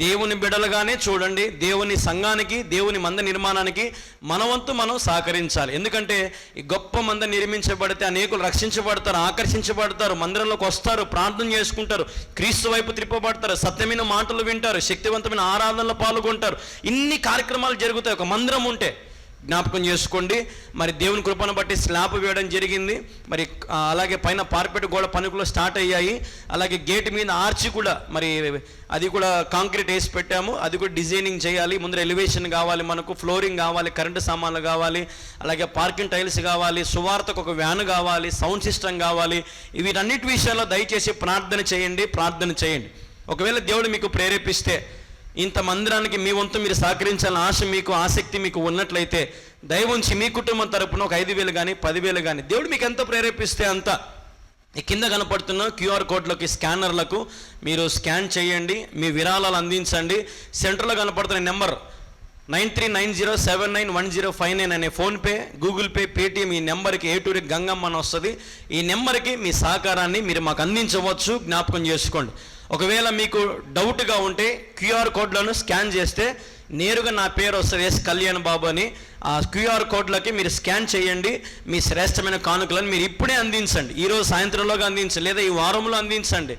దేవుని బిడలుగానే చూడండి. దేవుని సంఘానికి, దేవుని మంద నిర్మాణానికి మన వంతు మనం సహకరించాలి. ఎందుకంటే ఈ గొప్ప మంద నిర్మించబడితే అనేకులు రక్షించబడతారు, ఆకర్షించబడతారు, మందిరంలోకి వస్తారు, ప్రార్థన చేసుకుంటారు, క్రీస్తు వైపు త్రిప్పబడతారు, సత్యమైన మాటలు వింటారు, శక్తివంతమైన ఆరాధనలో పాల్గొంటారు. ఇన్ని కార్యక్రమాలు జరుగుతాయి ఒక మందిరం ఉంటే. జ్ఞాపకం చేసుకోండి. మరి దేవుని కృపను బట్టి స్లాబ్ వేయడం జరిగింది. మరి అలాగే పైన పార్పెట్ గోడ పనులు స్టార్ట్ అయ్యాయి. అలాగే గేట్ మీద ఆర్చి కూడా మరి అది కూడా కాంక్రీట్ వేసి పెట్టాము. అది కూడా డిజైనింగ్ చేయాలి. ముందర ఎలివేషన్ కావాలి, మనకు ఫ్లోరింగ్ కావాలి, కరెంటు సామాన్లు కావాలి, అలాగే పార్కింగ్ టైల్స్ కావాలి, సువార్తకు ఒక వ్యాన్ కావాలి, సౌండ్ సిస్టమ్ కావాలి. వీటన్నిటి విషయాల్లో దయచేసి ప్రార్థన చేయండి. ఒకవేళ దేవుడు మీకు ప్రేరేపిస్తే ఇంత మందిరానికి మీ వంతు మీరు సహకరించాలని ఆసక్తి మీకు ఉన్నట్లయితే దయవుంచి మీ కుటుంబం తరపున ఒక 5,000 కానీ 10,000 కానీ దేవుడు మీకు ఎంత ప్రేరేపిస్తే అంత ఈ కింద కనపడుతున్న క్యూఆర్ కోడ్లకి, స్కానర్లకు మీరు స్కాన్ చేయండి, మీ విరాళాలు అందించండి. సెంటర్లో కనపడుతున్న నెంబర్ 9390791059 అనే ఫోన్పే, గూగుల్ పే, పేటిఎం ఈ నెంబర్కి ఏటూరి గంగమ్మ అని వస్తుంది. ఈ నెంబర్కి మీ సహకారాన్ని మీరు మాకు అందించవచ్చు. జ్ఞాపకం చేసుకోండి. ఒకవేళ మీకు డౌట్గా ఉంటే క్యూఆర్ కోడ్లను స్కాన్ చేస్తే నేరుగా నా పేరు వస్తుంది, ఎస్ కళ్యాణ్ బాబు అని. ఆ క్యూఆర్ కోడ్లకి మీరు స్కాన్ చేయండి. మీ శ్రేష్టమైన కానుకలను మీరు ఇప్పుడే అందించండి. ఈరోజు సాయంత్రంలోగా అందించండి, లేదా ఈ వారంలో అందించండి.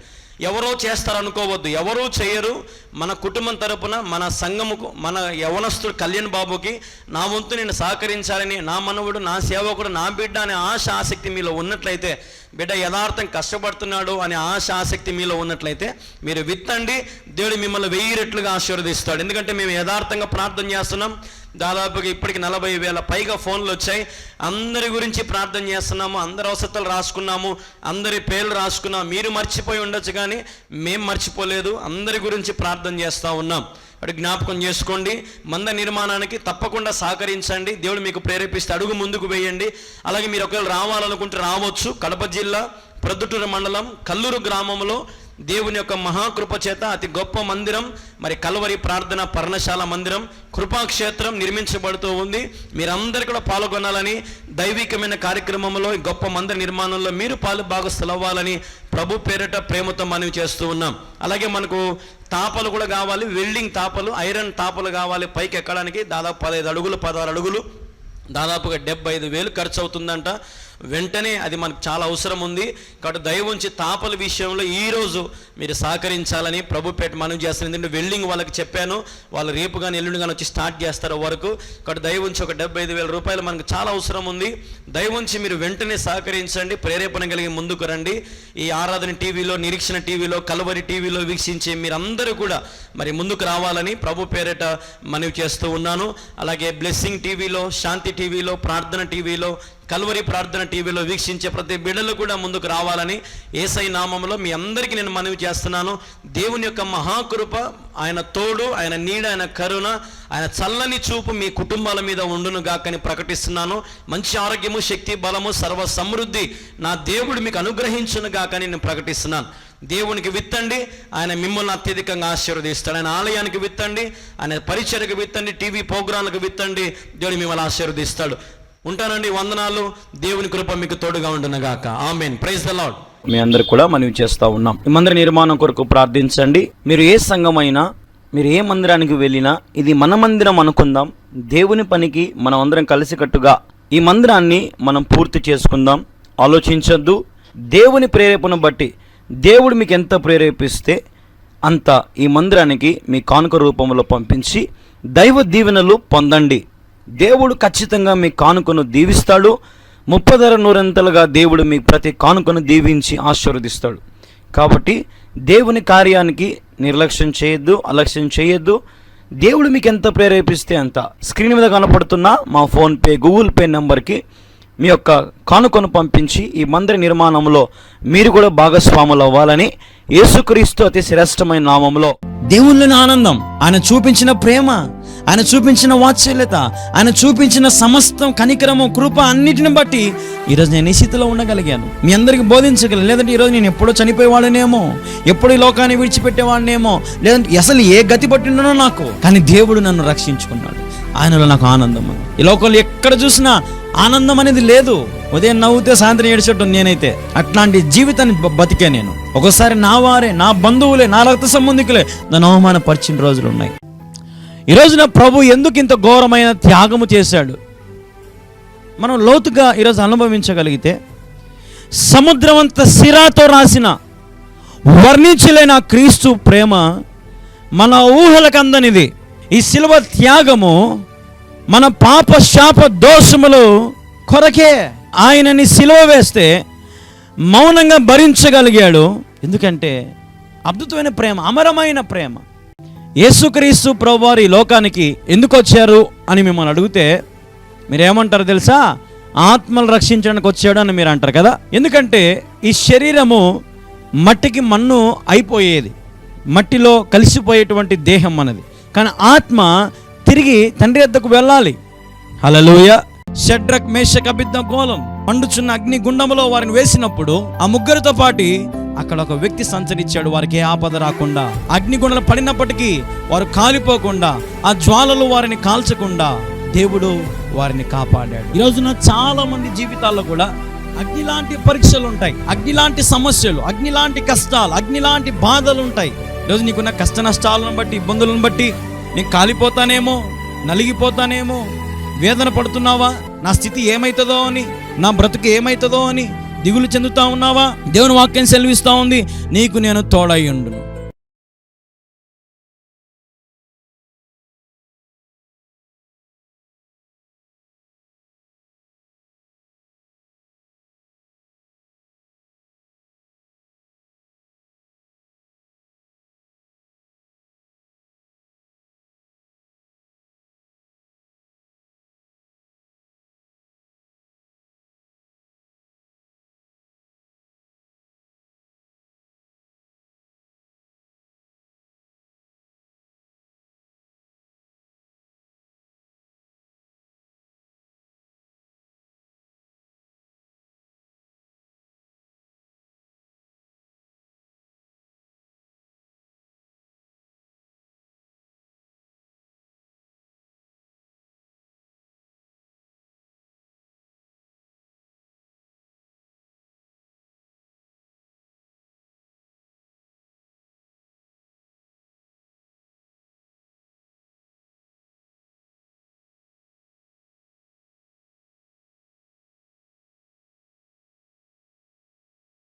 ఎవరో చేస్తారనుకోవద్దు, ఎవరూ చేయరు. మన కుటుంబం తరపున, మన సంఘముకు, మన యవనస్తుడు కళ్యాణ్ బాబుకి నా వంతు నేను సహకరించాలని, నా మనవుడు, నా సేవకుడు, నా బిడ్డ అనే ఆసక్తి మీలో ఉన్నట్లయితే, బిడ్డ యథార్థం కష్టపడుతున్నాడు అనే ఆసక్తి మీలో ఉన్నట్లయితే మీరు విత్తండి. దేవుడు మిమ్మల్ని 1000 రెట్లుగా ఆశీర్వదిస్తాడు. ఎందుకంటే మేము యథార్థంగా ప్రార్థన చేస్తున్నాం. దాదాపుగా ఇప్పటికి 40,000 పైగా ఫోన్లు వచ్చాయి. అందరి గురించి ప్రార్థన చేస్తున్నాము, అందరి అవసరాలు రాసుకున్నాము, అందరి పేర్లు రాసుకున్నాము. మీరు మర్చిపోయి ఉండొచ్చు కానీ మేము మర్చిపోలేదు, అందరి గురించి ప్రార్థన చేస్తూ ఉన్నాం. అటు జ్ఞాపకం చేసుకోండి. మంద నిర్మాణానికి తప్పకుండా సహకరించండి. దేవుడు మీకు ప్రేరేపిస్తే అడుగు ముందుకు వేయండి. అలాగే మీరు ఒకవేళ రావాలనుకుంటే రావచ్చు. కడప జిల్లా ప్రొద్దుటూరు మండలం కల్లూరు గ్రామంలో దేవుని యొక్క మహాకృప చేత అతి గొప్ప మందిరం, మరి కల్వరి ప్రార్థన పర్ణశాల మందిరం, కృపాక్షేత్రం నిర్మించబడుతూ ఉంది. మీరందరూ కూడా పాల్గొనాలని, దైవికమైన కార్యక్రమంలో గొప్ప మందిర నిర్మాణంలో మీరు భాగస్థులు అవ్వాలని ప్రభు పేరిట ప్రేమతో మనవి చేస్తూ ఉన్నాం. అలాగే మనకు తాపలు కూడా కావాలి, వెల్డింగ్ తాపలు, ఐరన్ తాపలు కావాలి. పైకి ఎక్కడానికి దాదాపు 15 అడుగులు 16 అడుగులు, దాదాపుగా 75,000 ఖర్చు అవుతుందంట. వెంటనే అది మనకు చాలా అవసరం ఉంది. కాబట్టి దయ ఉంచి తాపల విషయంలో ఈరోజు మీరు సహకరించాలని ప్రభుపేట మనం చేస్తాను. ఎందుకంటే వెల్డింగ్ వాళ్ళకి చెప్పాను, వాళ్ళు రేపు కానీ ఎల్లుండి కానీ వచ్చి స్టార్ట్ చేస్తారు వరకు. కాబట్టి దయ ఉంచి ఒక 75,000 రూపాయలు మనకు చాలా అవసరం ఉంది. దయ ఉంచి మీరు వెంటనే సహకరించండి, ప్రేరేపణ కలిగి ముందుకు రండి. ఈ ఆరాధన టీవీలో, నిరీక్షణ టీవీలో, కల్వరి టీవీలో వీక్షించే మీరందరూ కూడా మరి ముందుకు రావాలని ప్రభు పేరిట మనవి చేస్తూ ఉన్నాను. అలాగే బ్లెస్సింగ్ టీవీలో, శాంతి టీవీలో, ప్రార్థన టీవీలో, కల్వరి ప్రార్థన టీవీలో వీక్షించే ప్రతి బిడ్డలు కూడా ముందుకు రావాలని యేసయ్య నామములో మీ అందరికీ నేను మనవి చేస్తున్నాను. దేవుని యొక్క మహాకృప, ఆయన తోడు, ఆయన నీడ, ఆయన కరుణ, ఆయన చల్లని చూపు మీ కుటుంబాల మీద ఉండును గాకని ప్రకటిస్తున్నాను. మంచి ఆరోగ్యము, శక్తి, బలము, సర్వ సమృద్ధి నా దేవుడు మీకు అనుగ్రహించును గాకని నేను ప్రకటిస్తున్నాను. దేవునికి విత్తండి, ఆయన మిమ్మల్ని అత్యధికంగా ఆశీర్వదిస్తాడు. ఆయన ఆలయానికి విత్తండి, ఆయన పరిచర్యకు విత్తండి, టీవీ ప్రోగ్రాంలకు విత్తండి, దేవుడు మిమ్మల్ని ఆశీర్వదిస్తాడు. ఉంటానండి, వందనాలు. దేవుని కృప మీకు తోడుగా ఉండునుగాక. ఆమేన్. Praise the lord. మీ అందరికి కూడా మనవి చేస్తూ ఉన్నాం, ఈ మందిర నిర్మాణం కొరకు ప్రార్థించండి. మీరు ఏ సంఘమైనా, మీరు ఏ మందిరానికి వెళ్ళినా ఇది మన మందిరం అనుకుందాం. దేవుని పనికి మనం అందరం కలిసికట్టుగా ఈ మందిరాన్ని మనం పూర్తి చేసుకుందాం. ఆలోచించొద్దు. దేవుని ప్రేరేపణ బట్టి దేవుడు మీకు ఎంత ప్రేరేపిస్తే అంత ఈ మందిరానికి మీ కానుక రూపంలో పంపించి దైవ దీవెనలు పొందండి. దేవుడు ఖచ్చితంగా మీ కానుకను దీవిస్తాడు. 30 నూరంతలుగా దేవుడు మీ ప్రతి కానుకను దీవించి ఆశీర్వదిస్తాడు. కాబట్టి దేవుని కార్యానికి నిర్లక్ష్యం చేయొద్దు, అలక్ష్యం చేయొద్దు. దేవుడు మీకు ఎంత ప్రేరేపిస్తే అంత స్క్రీన్ మీద కనపడుతున్న మా ఫోన్పే, గూగుల్ పే నెంబర్కి మీ యొక్క కానుకను పంపించి ఈ మందిర నిర్మాణంలో మీరు కూడా భాగస్వాములు అవ్వాలని యేసుక్రీస్తు అతి శ్రేష్టమైన నామంలో దేవుళ్ళని ఆనందం, ఆయన చూపించిన ప్రేమ, ఆయన చూపించిన వాత్సల్యత, ఆయన చూపించిన సమస్తం కనికరము, కృప అన్నిటిని బట్టి ఈరోజు నేను ఈ స్థితిలో ఉండగలిగాను. మీ అందరికీ బోధించగలను. లేదంటే ఈరోజు నేను ఎప్పుడో చనిపోయేవాడినేమో, ఎప్పుడు ఈ లోకాన్ని విడిచిపెట్టేవాడినేమో, లేదంటే అసలు ఏ గతి పట్టిండనో నాకు. కానీ దేవుడు నన్ను రక్షించుకున్నాడు. ఆయనలో నాకు ఆనందం ఉంది. ఈ లోకంలో ఎక్కడ చూసినా ఆనందం అనేది లేదు. ఉదయం నవ్వుతే సాయంత్రం ఏడ్చడం నేనైతే అట్లాంటి జీవితాన్ని బతికే నేను. ఒకసారి నా వారే, నా బంధువులే, నా రక్త సంబంధికులే నన్ను అవమానపరిచిన రోజులు ఉన్నాయి. ఈరోజున ప్రభు ఎందుకు ఇంత ఘోరమైన త్యాగము చేశాడు మనం లోతుగా ఈరోజు అనుభవించగలిగితే, సముద్రం అంత సిరాతో రాసిన వర్ణించలేని క్రీస్తు ప్రేమ మన ఊహలకు అందనిది. ఈ శిలువ త్యాగము మన పాప శాప దోషములు కొరకే. ఆయనని సిలువ వేస్తే మౌనంగా భరించగలిగాడు. ఎందుకంటే అద్భుతమైన ప్రేమ, అమరమైన ప్రేమ. యేసుక్రీస్తు ప్రభువారు ఈ లోకానికి ఎందుకు వచ్చారు అని మిమ్మల్ని అడిగితే మీరేమంటారు తెలుసా? ఆత్మలు రక్షించడానికి వచ్చాడు అని మీరు అంటారు కదా. ఎందుకంటే ఈ శరీరము మట్టికి మన్ను అయిపోయేది, మట్టిలో కలిసిపోయేటువంటి దేహం మనది. కానీ ఆత్మ తిరిగి తండ్రి వద్దకు వెళ్ళాలి. హల్లెలూయా. షడ్రక్, మేషక్, అబేద్నెగోలు మండుచున్న అగ్ని గుండములో వారిని వేసినప్పుడు ఆ ముగ్గురితో పాటు అక్కడ ఒక వ్యక్తి సంచరించాడు. వారికి ఏ ఆపద రాకుండా, అగ్నిగుండలు పడినప్పటికీ వారు కాలిపోకుండా, ఆ జ్వాలలు వారిని కాల్చకుండా దేవుడు వారిని కాపాడాడు. ఈ రోజున చాలా మంది జీవితాల్లో కూడా అగ్ని లాంటి పరీక్షలు ఉంటాయి, అగ్ని లాంటి సమస్యలు, అగ్ని లాంటి కష్టాలు, అగ్ని లాంటి బాధలు ఉంటాయి. ఈరోజు నీకున్న కష్ట నష్టాలను బట్టి, ఇబ్బందులను బట్టి నీకు కాలిపోతానేమో, నలిగిపోతానేమో, వేదన పడుతున్నావా, నా స్థితి ఏమవుతుందో అని, నా బ్రతుకు ఏమవుతుందో అని దిగులు చెందుతా ఉన్నావా? దేవుని వాక్యం సెలవిస్తూ ఉంది, నీకు నేను తోడై ఉండును.